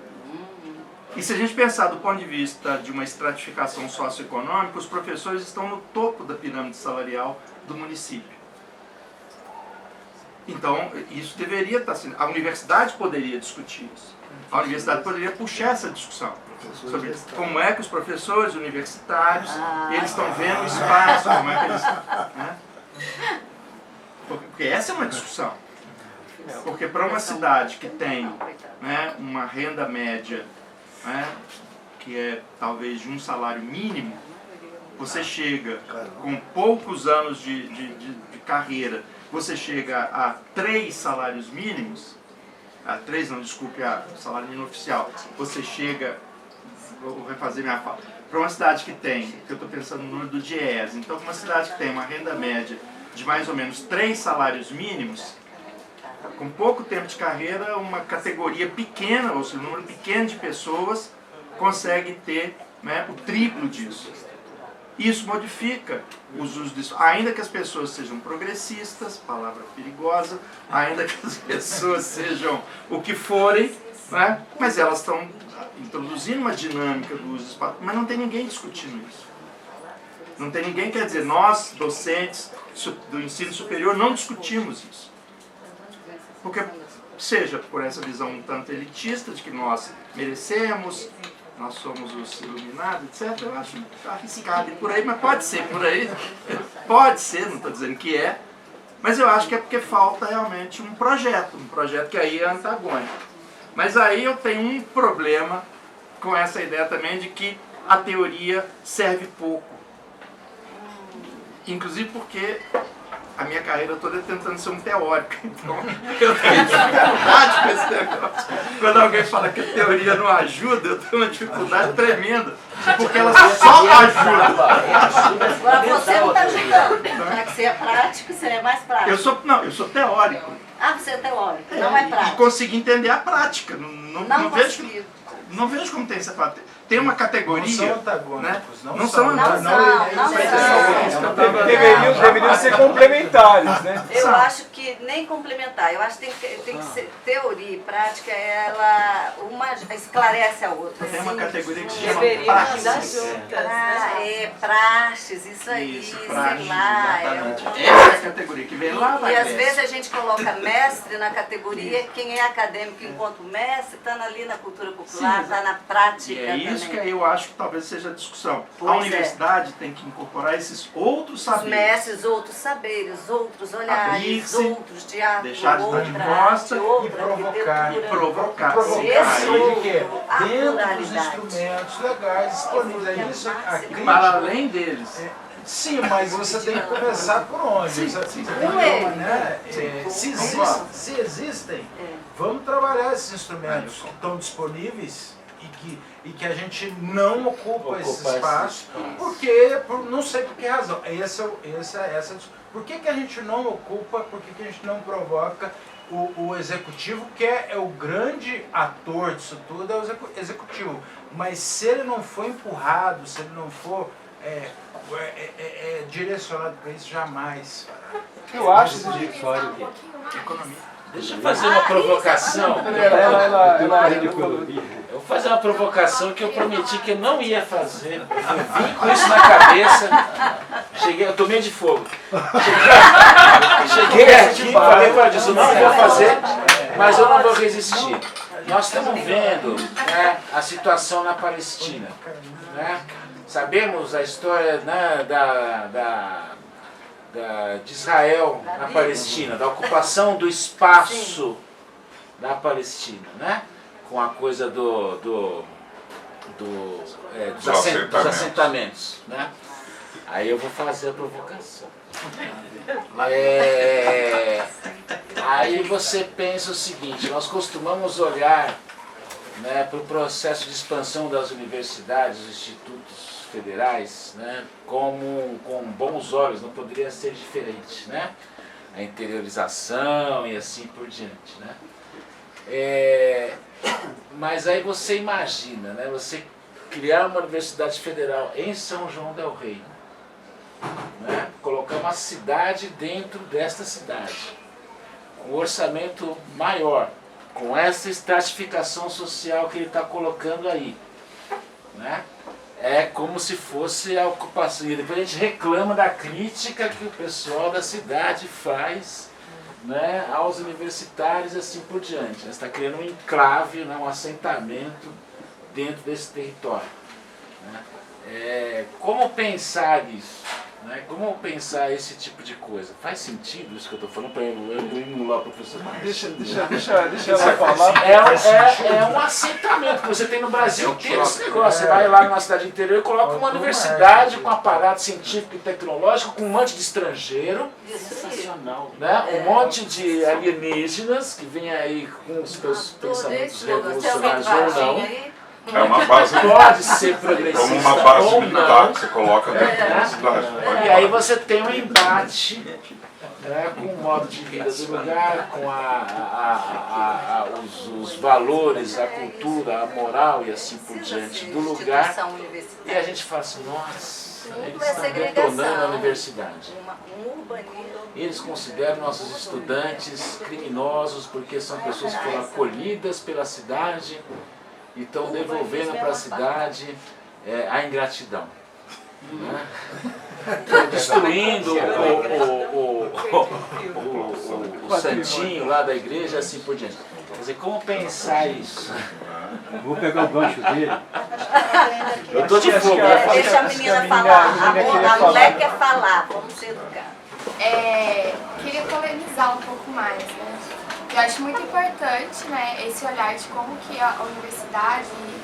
E se a gente pensar do ponto de vista de uma estratificação socioeconômica, os professores estão no topo da pirâmide salarial do município. Então, isso deveria estar sendo... A universidade poderia discutir isso. A universidade poderia puxar essa discussão sobre como é que os professores universitários eles estão vendo o espaço, como é que eles... Né? Porque essa é uma discussão. Porque para uma cidade que tem, né, uma renda média, né, que é talvez de um salário mínimo, você chega com poucos anos de carreira, você chega a 3 salários mínimos, salário mínimo oficial, você chega, vou refazer minha fala, para uma cidade que tem, que eu estou pensando no número do DIEESE, então para uma cidade que tem uma renda média de mais ou menos 3 salários mínimos, com pouco tempo de carreira, uma categoria pequena, ou seja, um número pequeno de pessoas consegue ter, né, o triplo disso. Isso modifica os usos disso, ainda que as pessoas sejam progressistas, palavra perigosa, ainda que as pessoas sejam o que forem, né, mas elas estão introduzindo uma dinâmica do uso do espaço, mas não tem ninguém discutindo isso. Não tem ninguém, quer dizer, nós, docentes do ensino superior, não discutimos isso. Porque, seja por essa visão um tanto elitista, de que nós merecemos, nós somos os iluminados, etc., eu acho arriscado ir por aí, mas pode ser por aí, pode ser, não estou dizendo que é, mas eu acho que é porque falta realmente um projeto que aí é antagônico. Mas aí eu tenho um problema com essa ideia também de que a teoria serve pouco. Inclusive porque a minha carreira toda é tentando ser um teórico, então eu tenho dificuldade com esse negócio. Quando alguém fala que a teoria não ajuda, eu tenho uma dificuldade tremenda, porque ela só ajuda. Agora você não está ajudando, já que você é prático, você é mais prático. Eu sou teórico. Ah, você é teórico, não é prático. E consegui entender a prática. Não vejo como tem essa prática. Tem uma categoria... Não são antagônicos, né? Não são Deveriam ser complementares, né? Eu acho que nem complementar. Eu acho que tem que ser teoria e prática, uma esclarece a outra. Tem uma categoria que se chama praxis. Praxis, isso aí, sei lá. Essa é a categoria que vem lá. E às vezes a gente coloca mestre na categoria, quem é acadêmico enquanto mestre está ali na cultura popular, está na prática. E é isso que eu acho que talvez seja a discussão. A universidade tem que incorporar esses outros saberes. Os mestres, outros saberes, outros olhares, outros teatros, deixar de estar de costa e provocar. Dentro dos instrumentos legais disponíveis. Para além deles. Sim, mas você tem que começar por onde? Se existem, vamos trabalhar esses instrumentos que estão disponíveis e que a gente não ocupa esse espaço, porque, não sei por que razão, por que a gente não ocupa, por que a gente não provoca o executivo, que é o grande ator disso tudo, é o executivo, mas se ele não for empurrado, se ele não for direcionado para isso, jamais. Eu acho que deixa eu fazer uma provocação. Eu vou fazer uma provocação que eu prometi que eu não ia fazer. Eu vim com isso na cabeça. Eu tomei de fogo. Cheguei aqui, falei para Deus, eu não vou fazer, mas eu não vou resistir. Nós estamos vendo, né, a situação na Palestina. Né? Sabemos a história, né, de Israel na Palestina, da ocupação do espaço da Palestina, né? Com a coisa dos assentamentos, né? Aí eu vou fazer a provocação. Aí você pensa o seguinte, nós costumamos olhar, né, para o processo de expansão das universidades, dos institutos federais, né, com bons olhos, não poderia ser diferente, né? A interiorização e assim por diante, né? Mas aí você imagina, né, você criar uma universidade federal em São João del Rei, né, colocar uma cidade dentro desta cidade, um orçamento maior, com essa estratificação social que ele está colocando aí, né? É como se fosse a ocupação. E depois a gente reclama da crítica que o pessoal da cidade faz, né, aos universitários e assim por diante. Você está criando um enclave, né, um assentamento dentro desse território. Né? Como pensar isso? Né? Como pensar esse tipo de coisa? Faz sentido isso que eu estou falando para eu emular o professor? Deixa ela falar. É um assentamento que você tem no Brasil inteiro esse negócio. Você vai lá numa cidade interior e coloca uma universidade com aparato científico e tecnológico, com um monte de estrangeiro. Sensacional. Né? Um monte de alienígenas que vêm aí com os seus pensamentos revolucionários ou não. É uma base, pode ser progressista como uma base ou militar não. que você coloca dentro da cidade. E aí você tem um embate, né, com o modo de vida do lugar, com os valores, a cultura, a moral e assim por diante do lugar. E a gente fala assim, nossa, eles estão detonando a universidade. Eles consideram nossos estudantes criminosos porque são pessoas que foram acolhidas pela cidade e estão devolvendo para a cidade a ingratidão. Né? Destruindo o santinho lá da igreja, assim por diante. Quer dizer, como pensar isso? Vou pegar o gancho dele. Eu estou de fogo. Deixa a menina falar. A mulher quer falar. Vamos ser educados. Queria polemizar um pouco mais, né? Eu acho muito importante, né, esse olhar de como que a universidade e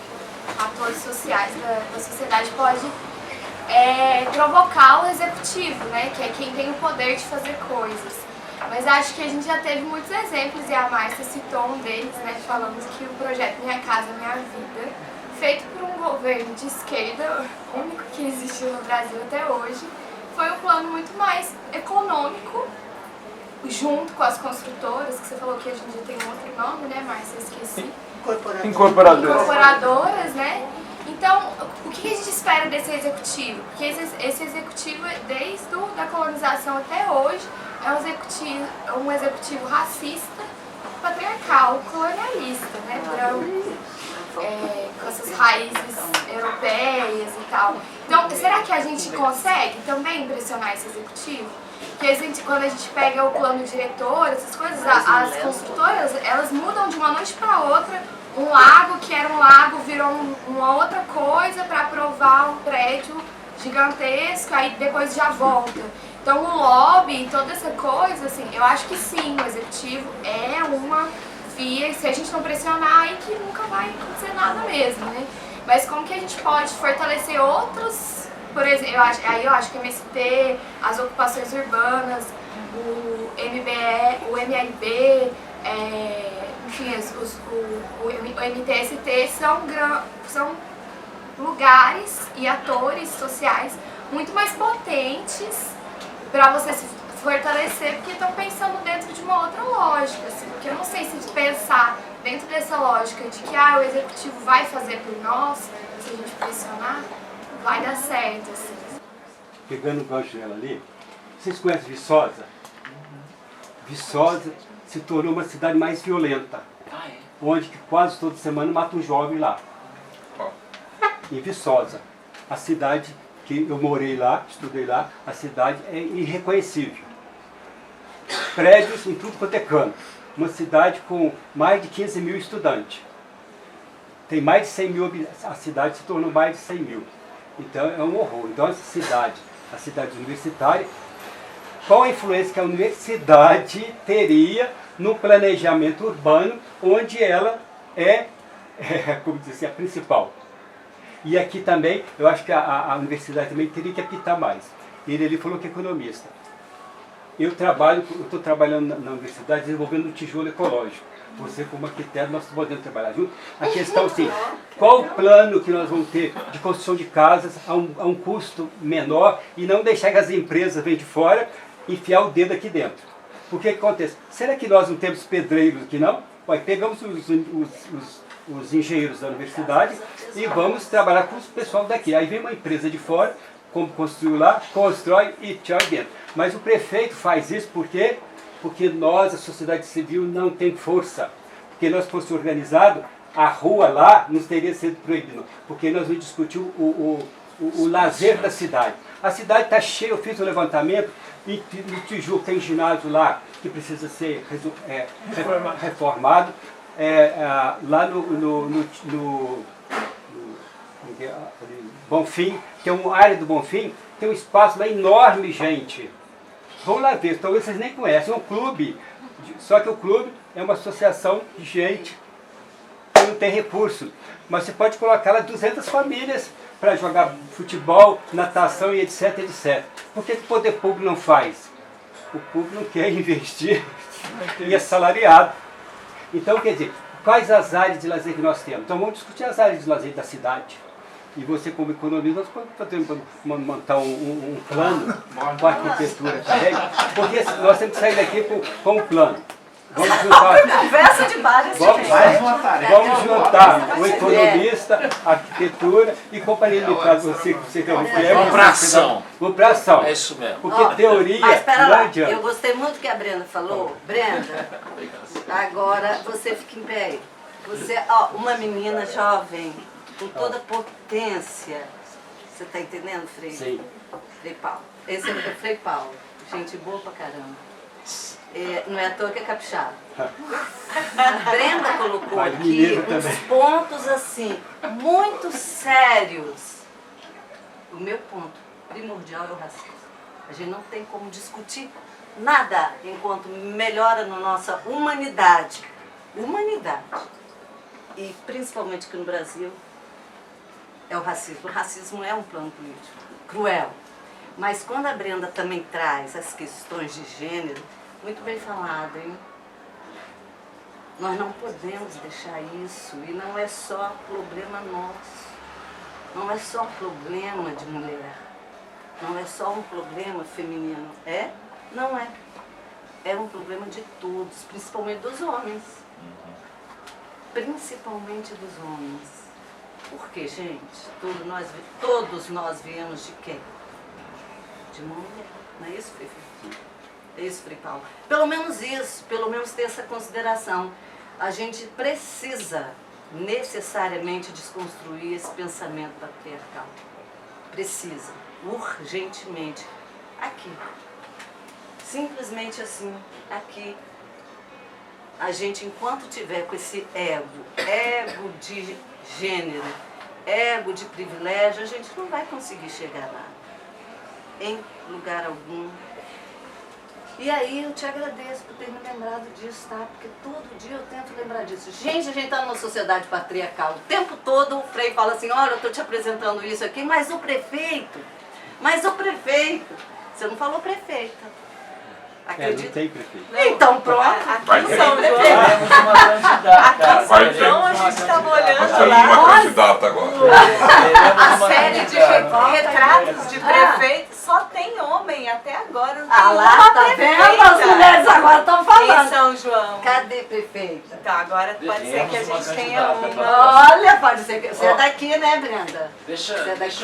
atores sociais da sociedade pode provocar o executivo, né, que é quem tem o poder de fazer coisas. Mas acho que a gente já teve muitos exemplos, e a Márcia citou um deles, né, falando que o projeto Minha Casa Minha Vida, feito por um governo de esquerda, único que existiu no Brasil até hoje, foi um plano muito mais econômico, junto com as construtoras, que você falou que hoje em dia tem um outro nome, né, Márcia? Esqueci. Incorporadoras, né? Então, o que a gente espera desse executivo? Porque esse executivo, desde a colonização até hoje, é um executivo racista, patriarcal, colonialista, né? Com essas raízes europeias e tal. Então, será que a gente consegue também impressionar esse executivo? Porque quando a gente pega o plano diretor, essas coisas, as construtoras, elas mudam de uma noite para outra. Um lago que era um lago virou uma outra coisa para aprovar um prédio gigantesco, aí depois já volta. Então o lobby e toda essa coisa, assim, eu acho que sim, o executivo é uma via, e se a gente não pressionar, aí que nunca vai acontecer nada mesmo, né? Mas como que a gente pode fortalecer outros, por exemplo, eu acho que o MST, as ocupações urbanas, o MLB, enfim, o MTST são lugares e atores sociais muito mais potentes para você se fortalecer, porque estão pensando dentro de uma outra lógica, assim, porque eu não sei se pensar dentro dessa lógica de que o executivo vai fazer por nós, se a gente pressionar, vai dar certo, assim. Pegando o gancho dela ali, vocês conhecem Viçosa? Viçosa se tornou uma cidade mais violenta, onde que quase toda semana mata um jovem lá. Em Viçosa, a cidade que eu morei lá, estudei lá, a cidade é irreconhecível. Prédios em tudo quanto é canto. Uma cidade com mais de 15 mil estudantes. Tem mais de 100 mil habitantes, a cidade se tornou mais de 100 mil. Então é um horror. Então essa cidade, a cidade universitária, qual a influência que a universidade teria no planejamento urbano, onde ela como dizer, a principal. E aqui também, eu acho que a universidade também teria que apitar mais. Ele falou que é economista. Eu estou trabalhando na universidade desenvolvendo um tijolo ecológico. Você, como arquiteto, nós podemos trabalhar junto. A questão, assim, qual o plano que nós vamos ter de construção de casas a um custo menor e não deixar que as empresas venham de fora enfiar o dedo aqui dentro. Por que acontece? Será que nós não temos pedreiros aqui, não? Pegamos os engenheiros da universidade e vamos trabalhar com o pessoal daqui. Aí vem uma empresa de fora, como construiu lá, constrói e tchau dentro. Mas o prefeito faz isso porque porque nós, a sociedade civil, não tem força. Porque nós fosse organizado, a rua lá não teria sido proibido, porque nós vamos discutir o lazer da cidade. A cidade está cheia, eu fiz um levantamento, e no Tijuca tem ginásio lá que precisa ser reformado. Lá no Bonfim, tem uma área do Bonfim, tem um espaço lá enorme, gente. Vão lá ver, talvez vocês nem conhecem, é um clube, só que o clube é uma associação de gente que não tem recurso. Mas você pode colocar lá 200 famílias para jogar futebol, natação e etc, etc. Por que o poder público não faz? O público não quer investir e é salariado. Então, quer dizer, quais as áreas de lazer que nós temos? Então vamos discutir as áreas de lazer da cidade. E você, como economista, nós podemos montar um plano com a arquitetura também, porque nós temos que sair daqui com um plano. Vamos juntar, conversa de várias vamos juntar o economista, a arquitetura e companhia limitada. Você Vamos para ação. Vamos para ação. É isso mesmo. Porque teoria mas espera não lá, adianta. eu gostei muito do que a Brenda falou. Brenda, agora você fica em pé aí. Você, ó, uma menina jovem, com toda a potência. Você está entendendo, Frei? Sim. Frei Paulo. Esse é o Frei Paulo. Gente boa pra caramba. Não é à toa que é capixaba. A Brenda colocou aqui uns pontos assim, muito sérios. O meu ponto primordial é o racismo. A gente não tem como discutir nada enquanto melhora na nossa humanidade. Humanidade. E principalmente aqui no Brasil, é o racismo. O racismo é um plano político cruel. Mas quando a Brenda também traz as questões de gênero, muito bem falado, hein? Nós não podemos deixar isso, e não é só problema nosso, não é só problema de mulher, não é só um problema feminino, não é. É um problema de todos, principalmente dos homens. Principalmente dos homens. Por quê, gente? Todos nós viemos de quem? De uma mulher, não é isso, prefeito? É isso, Frei Paulo. Pelo menos isso, pelo menos ter essa consideração. A gente precisa necessariamente desconstruir esse pensamento patriarcal. Precisa, urgentemente. Aqui. Simplesmente assim, aqui. A gente, enquanto tiver com esse ego de gênero, ego de privilégio, a gente não vai conseguir chegar lá. Em lugar algum. E aí eu te agradeço por ter me lembrado disso, tá? Porque todo dia eu tento lembrar disso. Gente, a gente está numa sociedade patriarcal. O tempo todo o Frei fala assim, olha, eu estou te apresentando isso aqui, mas o prefeito, você não falou prefeita. Não tem prefeito. Então pronto. Aqui em São João. Aqui em São João a gente estava olhando lá. Uma candidata agora. A série de retratos de prefeitos só tem homem até agora. Não tem lá, tá vendo? As mulheres agora estão falando. Em São João. Cadê prefeita? Então agora pode ser que a gente tenha uma. Olha, pode ser que você é daqui, né, Brenda? Deixa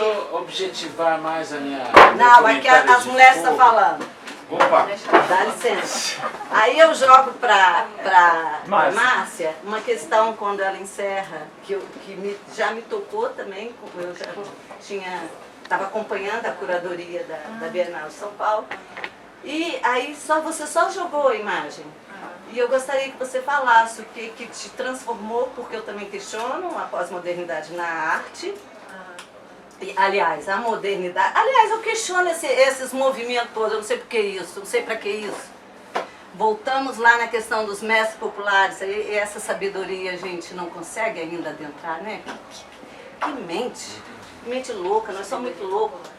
eu objetivar mais a minha... Não, aqui as mulheres estão falando. Opa! Dá licença. Aí eu jogo pra Márcia uma questão quando ela encerra, já me tocou também, eu já estava acompanhando a curadoria da Bienal de São Paulo. E aí você só jogou a imagem. E eu gostaria que você falasse o que te transformou, porque eu também questiono a pós-modernidade na arte. Aliás, a modernidade... Aliás, eu questiono esses movimentos todos, eu não sei por que isso, não sei para que isso. Voltamos lá na questão dos mestres populares, e essa sabedoria a gente não consegue ainda adentrar, né? Que mente louca, nós somos muito loucos.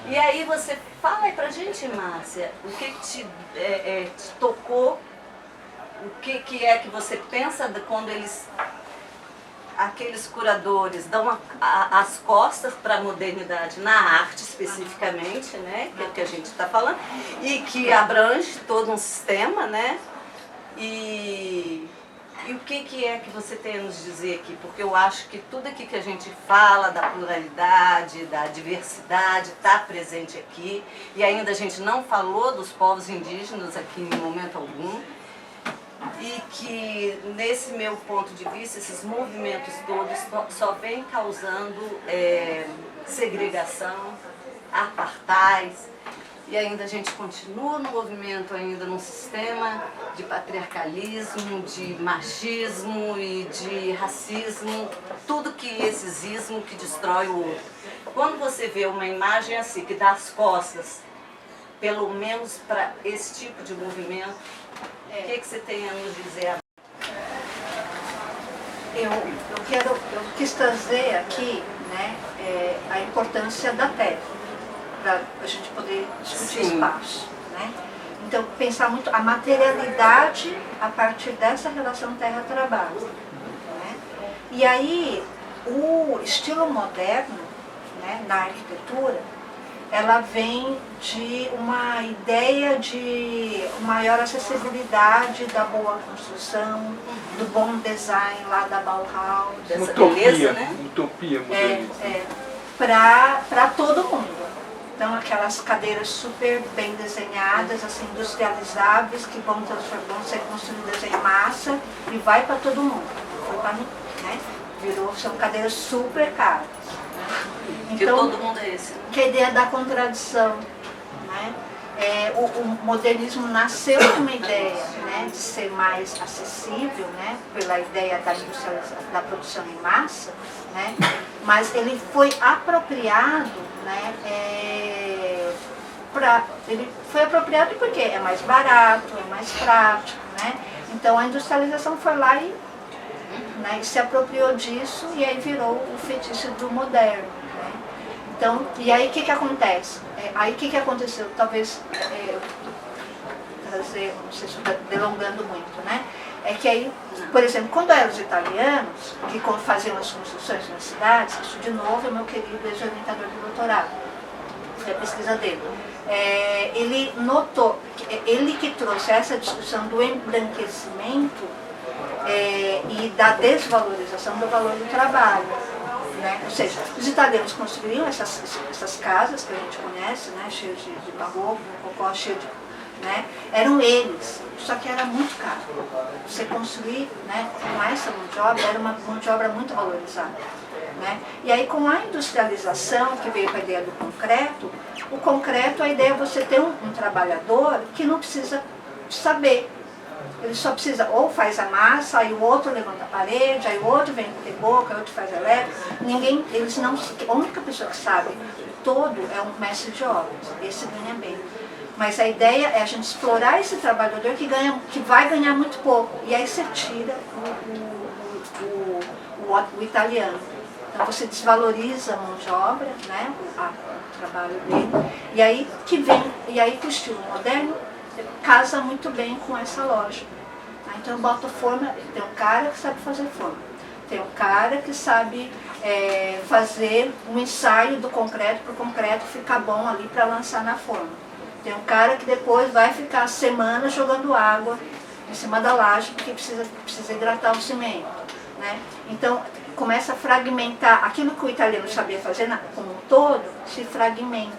E aí você fala aí pra gente, Márcia, o que te tocou, o que é que você pensa quando aqueles curadores dão as costas para a modernidade na arte especificamente, né, que é o que a gente está falando, e que abrange todo um sistema, né, e E o que é que você tem a nos dizer aqui? Porque eu acho que tudo aqui que a gente fala, da pluralidade, da diversidade, está presente aqui. E ainda a gente não falou dos povos indígenas aqui em momento algum. E que, nesse meu ponto de vista, esses movimentos todos só vêm causando segregação, apartheid. E ainda a gente continua no movimento, ainda num sistema de patriarcalismo, de machismo e de racismo, tudo que esses ismos que destrói o outro. Quando você vê uma imagem assim, que dá as costas, pelo menos para esse tipo de movimento, o que você tem a nos dizer? Eu quis trazer aqui, né, a importância da terra, para a gente poder discutir espaço, né? Então, pensar muito a materialidade a partir dessa relação terra-trabalho, né? E aí, o estilo moderno, né, na arquitetura, ela vem de uma ideia de maior acessibilidade da boa construção, do bom design lá da Bauhaus, dessa beleza, né? Utopia modernista. Para todo mundo. Então, aquelas cadeiras super bem desenhadas, assim, industrializáveis, que vão ser construídas em massa e vai para todo mundo. Né? São cadeiras super caras. Né? Então, todo mundo é esse. Que a ideia da contradição. Né? O modernismo nasceu com uma ideia, né, de ser mais acessível, né, pela ideia da produção em massa, né, mas ele foi apropriado, né, ele foi apropriado porque é mais barato, é mais prático, né, então a industrialização foi lá e, né, se apropriou disso e aí virou o fetiche do moderno. Né. Então, e aí o que acontece? Aí o que aconteceu? Talvez, não sei se estou delongando muito, né? É que aí, por exemplo, quando eram os italianos que faziam as construções nas cidades, isso de novo é meu querido ex-orientador de doutorado, foi a pesquisa dele. Ele notou, ele que trouxe essa discussão do embranquecimento e da desvalorização do valor do trabalho. Né? Ou seja, os italianos construíam essas casas que a gente conhece, né? Cheias de barroco, cocó, cheio de... Né? Eram eles, só que era muito caro. Você construir, né, com essa mão de obra, era uma mão de obra muito valorizada. Né? E aí, com a industrialização, que veio com a ideia do concreto, o concreto, a ideia é você ter um trabalhador que não precisa saber. Ele só precisa, ou faz a massa, aí o outro levanta a parede, aí o outro vem com boca, o outro faz elétrico. A única pessoa que sabe todo é um mestre de obras, esse ganha bem. Mas a ideia é a gente explorar esse trabalhador que vai ganhar muito pouco. E aí você tira o italiano. Então você desvaloriza a mão de obra, né, o trabalho dele. E aí que o estilo moderno casa muito bem com essa lógica. Então eu boto forma, tem um cara que sabe fazer forma, tem um cara que sabe fazer um ensaio do concreto para o concreto ficar bom ali para lançar na forma. Tem um cara que depois vai ficar semanas jogando água em cima da laje porque precisa hidratar o cimento. Né? Então começa a fragmentar, aquilo que o italiano sabia fazer como um todo, se fragmenta.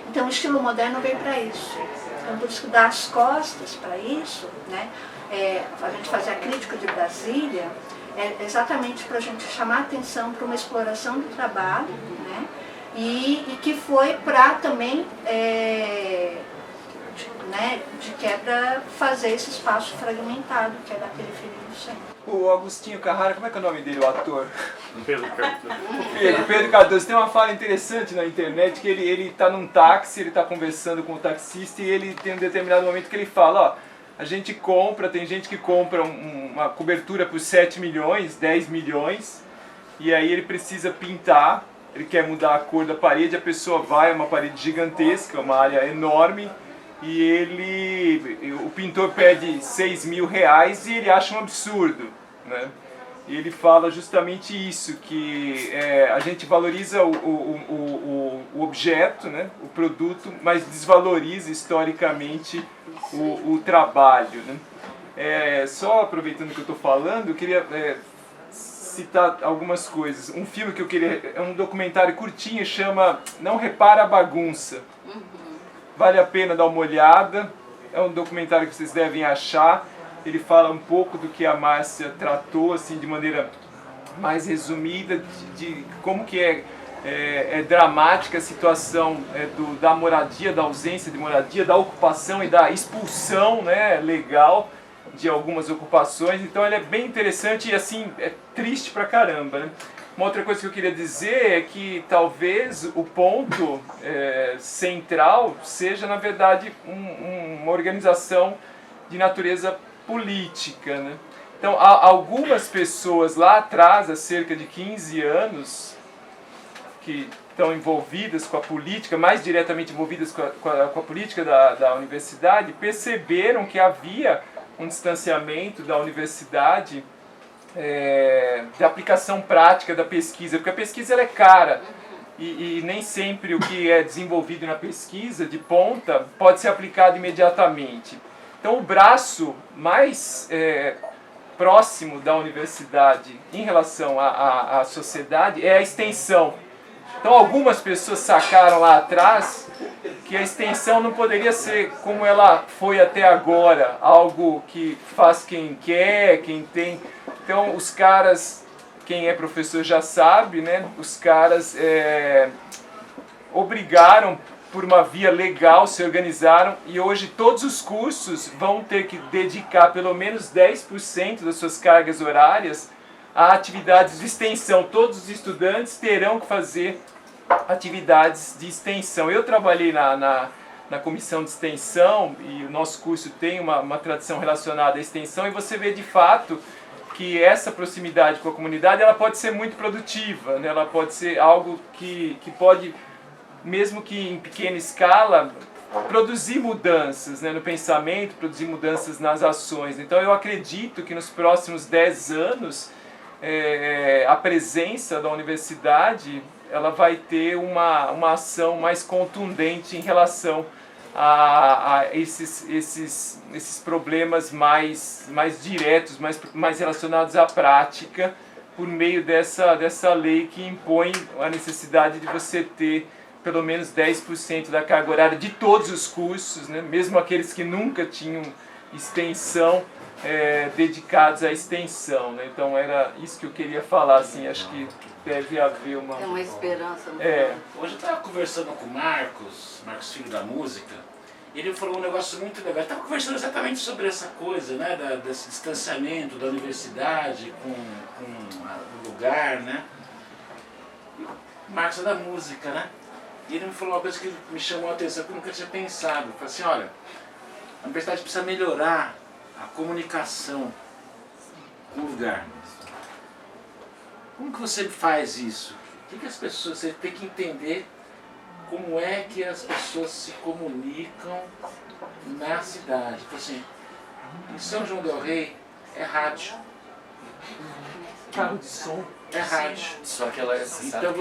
Então o estilo moderno vem para isso. Então, por isso que dá as costas para isso, né? A gente fazer a crítica de Brasília, é exatamente para a gente chamar a atenção para uma exploração do trabalho, né? E que foi para também, de quebra, fazer esse espaço fragmentado, que é da periferia do centro. O Agostinho Carrara, como é que é o nome dele, o ator? Pedro Cardoso. Pedro Cardoso. Tem uma fala interessante na internet que ele tá num táxi, ele está conversando com o taxista e ele tem um determinado momento que ele fala, ó, a gente compra, tem gente que compra uma cobertura por 7 milhões, 10 milhões, e aí ele precisa pintar, ele quer mudar a cor da parede, a pessoa vai, é uma parede gigantesca, uma área enorme, e o pintor pede 6 mil reais e ele acha um absurdo, né? E ele fala justamente isso, que a gente valoriza o objeto, né, o produto, mas desvaloriza historicamente o trabalho, né? Só aproveitando que eu estou falando, eu queria citar algumas coisas. Um filme que eu queria... É um documentário curtinho, chama Não Repara a Bagunça. Vale a pena dar uma olhada. É um documentário que vocês devem achar. Ele fala um pouco do que a Márcia tratou, assim, de maneira mais resumida, de como que é dramática a situação da moradia, da ausência de moradia, da ocupação e da expulsão, né, legal de algumas ocupações. Então ele é bem interessante e assim, é triste pra caramba, né? Uma outra coisa que eu queria dizer é que talvez o ponto central seja, na verdade, uma organização de natureza política, né? Então, algumas pessoas lá atrás, há cerca de 15 anos, que estão envolvidas com a política, mais diretamente envolvidas com a política da universidade, perceberam que havia um distanciamento da universidade da aplicação prática da pesquisa, porque a pesquisa ela é cara e nem sempre o que é desenvolvido na pesquisa de ponta pode ser aplicado imediatamente. Então o braço mais próximo da universidade em relação à sociedade é a extensão. Então algumas pessoas sacaram lá atrás que a extensão não poderia ser como ela foi até agora, algo que faz quem quer, quem tem. Então os caras, quem é professor já sabe, né? Os caras obrigaram por uma via legal, se organizaram e hoje todos os cursos vão ter que dedicar pelo menos 10% das suas cargas horárias a atividades de extensão. Todos os estudantes terão que fazer atividades de extensão. Eu trabalhei na comissão de extensão e o nosso curso tem uma tradição relacionada à extensão e você vê de fato que essa proximidade com a comunidade ela pode ser muito produtiva, né? Ela pode ser algo que pode, mesmo que em pequena escala, produzir mudanças, né, no pensamento, produzir mudanças nas ações. Então eu acredito que nos próximos 10 anos a presença da universidade ela vai ter uma ação mais contundente em relação a esses problemas mais diretos, mais relacionados à prática, por meio dessa lei que impõe a necessidade de você ter pelo menos 10% da carga horária de todos os cursos, né? Mesmo aqueles que nunca tinham extensão, dedicados à extensão, né? Então era isso que eu queria falar, assim, acho que deve haver uma... É uma esperança. Hoje eu estava conversando com o Marcos Filho da Música, e ele falou um negócio muito legal. Estava conversando exatamente sobre essa coisa, né, desse distanciamento da universidade com o lugar, né? O Marcos é da música, né? E ele me falou uma coisa que me chamou a atenção, que eu nunca tinha pensado. Ele falou assim, olha, a universidade precisa melhorar a comunicação com o lugar. Como que você faz isso? O que as pessoas... Você tem que entender como é que as pessoas se comunicam na cidade. Então, assim, em São João del Rei é rádio. Carro de som. É rádio. Só que ela então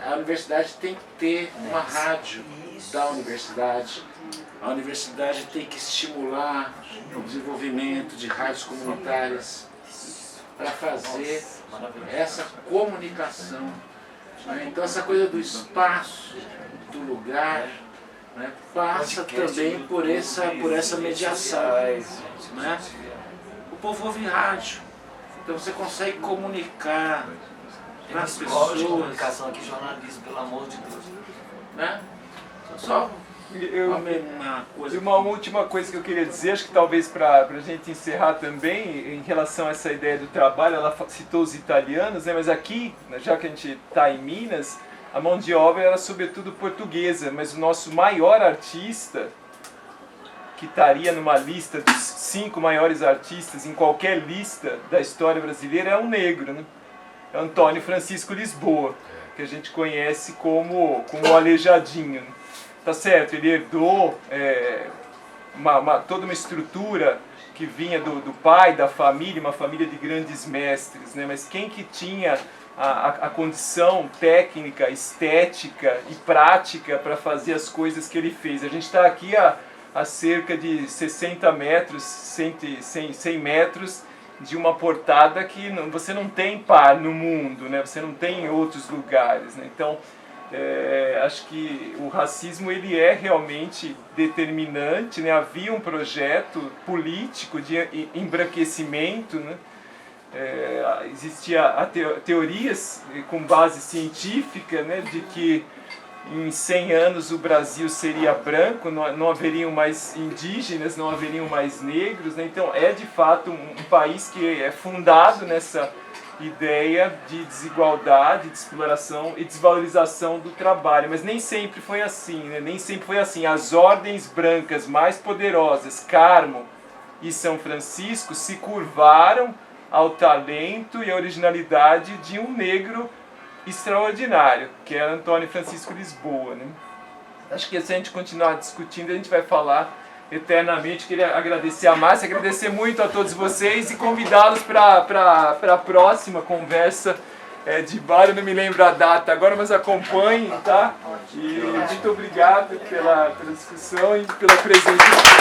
a universidade tem que ter uma rádio da universidade. A universidade tem que estimular o desenvolvimento de rádios comunitárias para fazer essa comunicação. Então essa coisa do espaço, do lugar, né, passa também por essa mediação. Né? O povo ouve rádio, então você consegue comunicar para as pessoas. Comunicação aqui, jornalismo, pelo amor de Deus. Né? Só uma última coisa que eu queria dizer, acho que talvez para a gente encerrar também, em relação a essa ideia do trabalho, ela citou os italianos, né, mas aqui, já que a gente está em Minas, a mão de obra era sobretudo portuguesa, mas o nosso maior artista, que estaria numa lista dos 5 maiores artistas, em qualquer lista da história brasileira, é um negro, né? É Antônio Francisco Lisboa, que a gente conhece como o Aleijadinho. Né? Tá certo, ele herdou toda uma estrutura que vinha do pai, da família, uma família de grandes mestres, né? Mas quem que tinha a condição técnica, estética e prática para fazer as coisas que ele fez? A gente está aqui há a cerca de 60 metros, 100 metros de uma portada que você não tem par no mundo, né? Você não tem em outros lugares, né? Então, acho que o racismo ele é realmente determinante, né? Havia um projeto político de embranquecimento, né? Existia teorias com base científica, né? De que em 100 anos o Brasil seria branco, não haveriam mais indígenas, não haveriam mais negros, né? Então é de fato um país que é fundado nessa ideia de desigualdade, de exploração e desvalorização do trabalho, mas nem sempre foi assim, né? Nem sempre foi assim. As ordens brancas mais poderosas, Carmo e São Francisco, se curvaram ao talento e à originalidade de um negro extraordinário, que era Antônio Francisco Lisboa, né? Acho que se a gente continuar discutindo, a gente vai falar eternamente. Queria agradecer a Márcia, agradecer muito a todos vocês e convidá-los para a próxima conversa de bar. Eu não me lembro a data agora, mas acompanhem, tá? E muito obrigado pela discussão e pela presença de todos.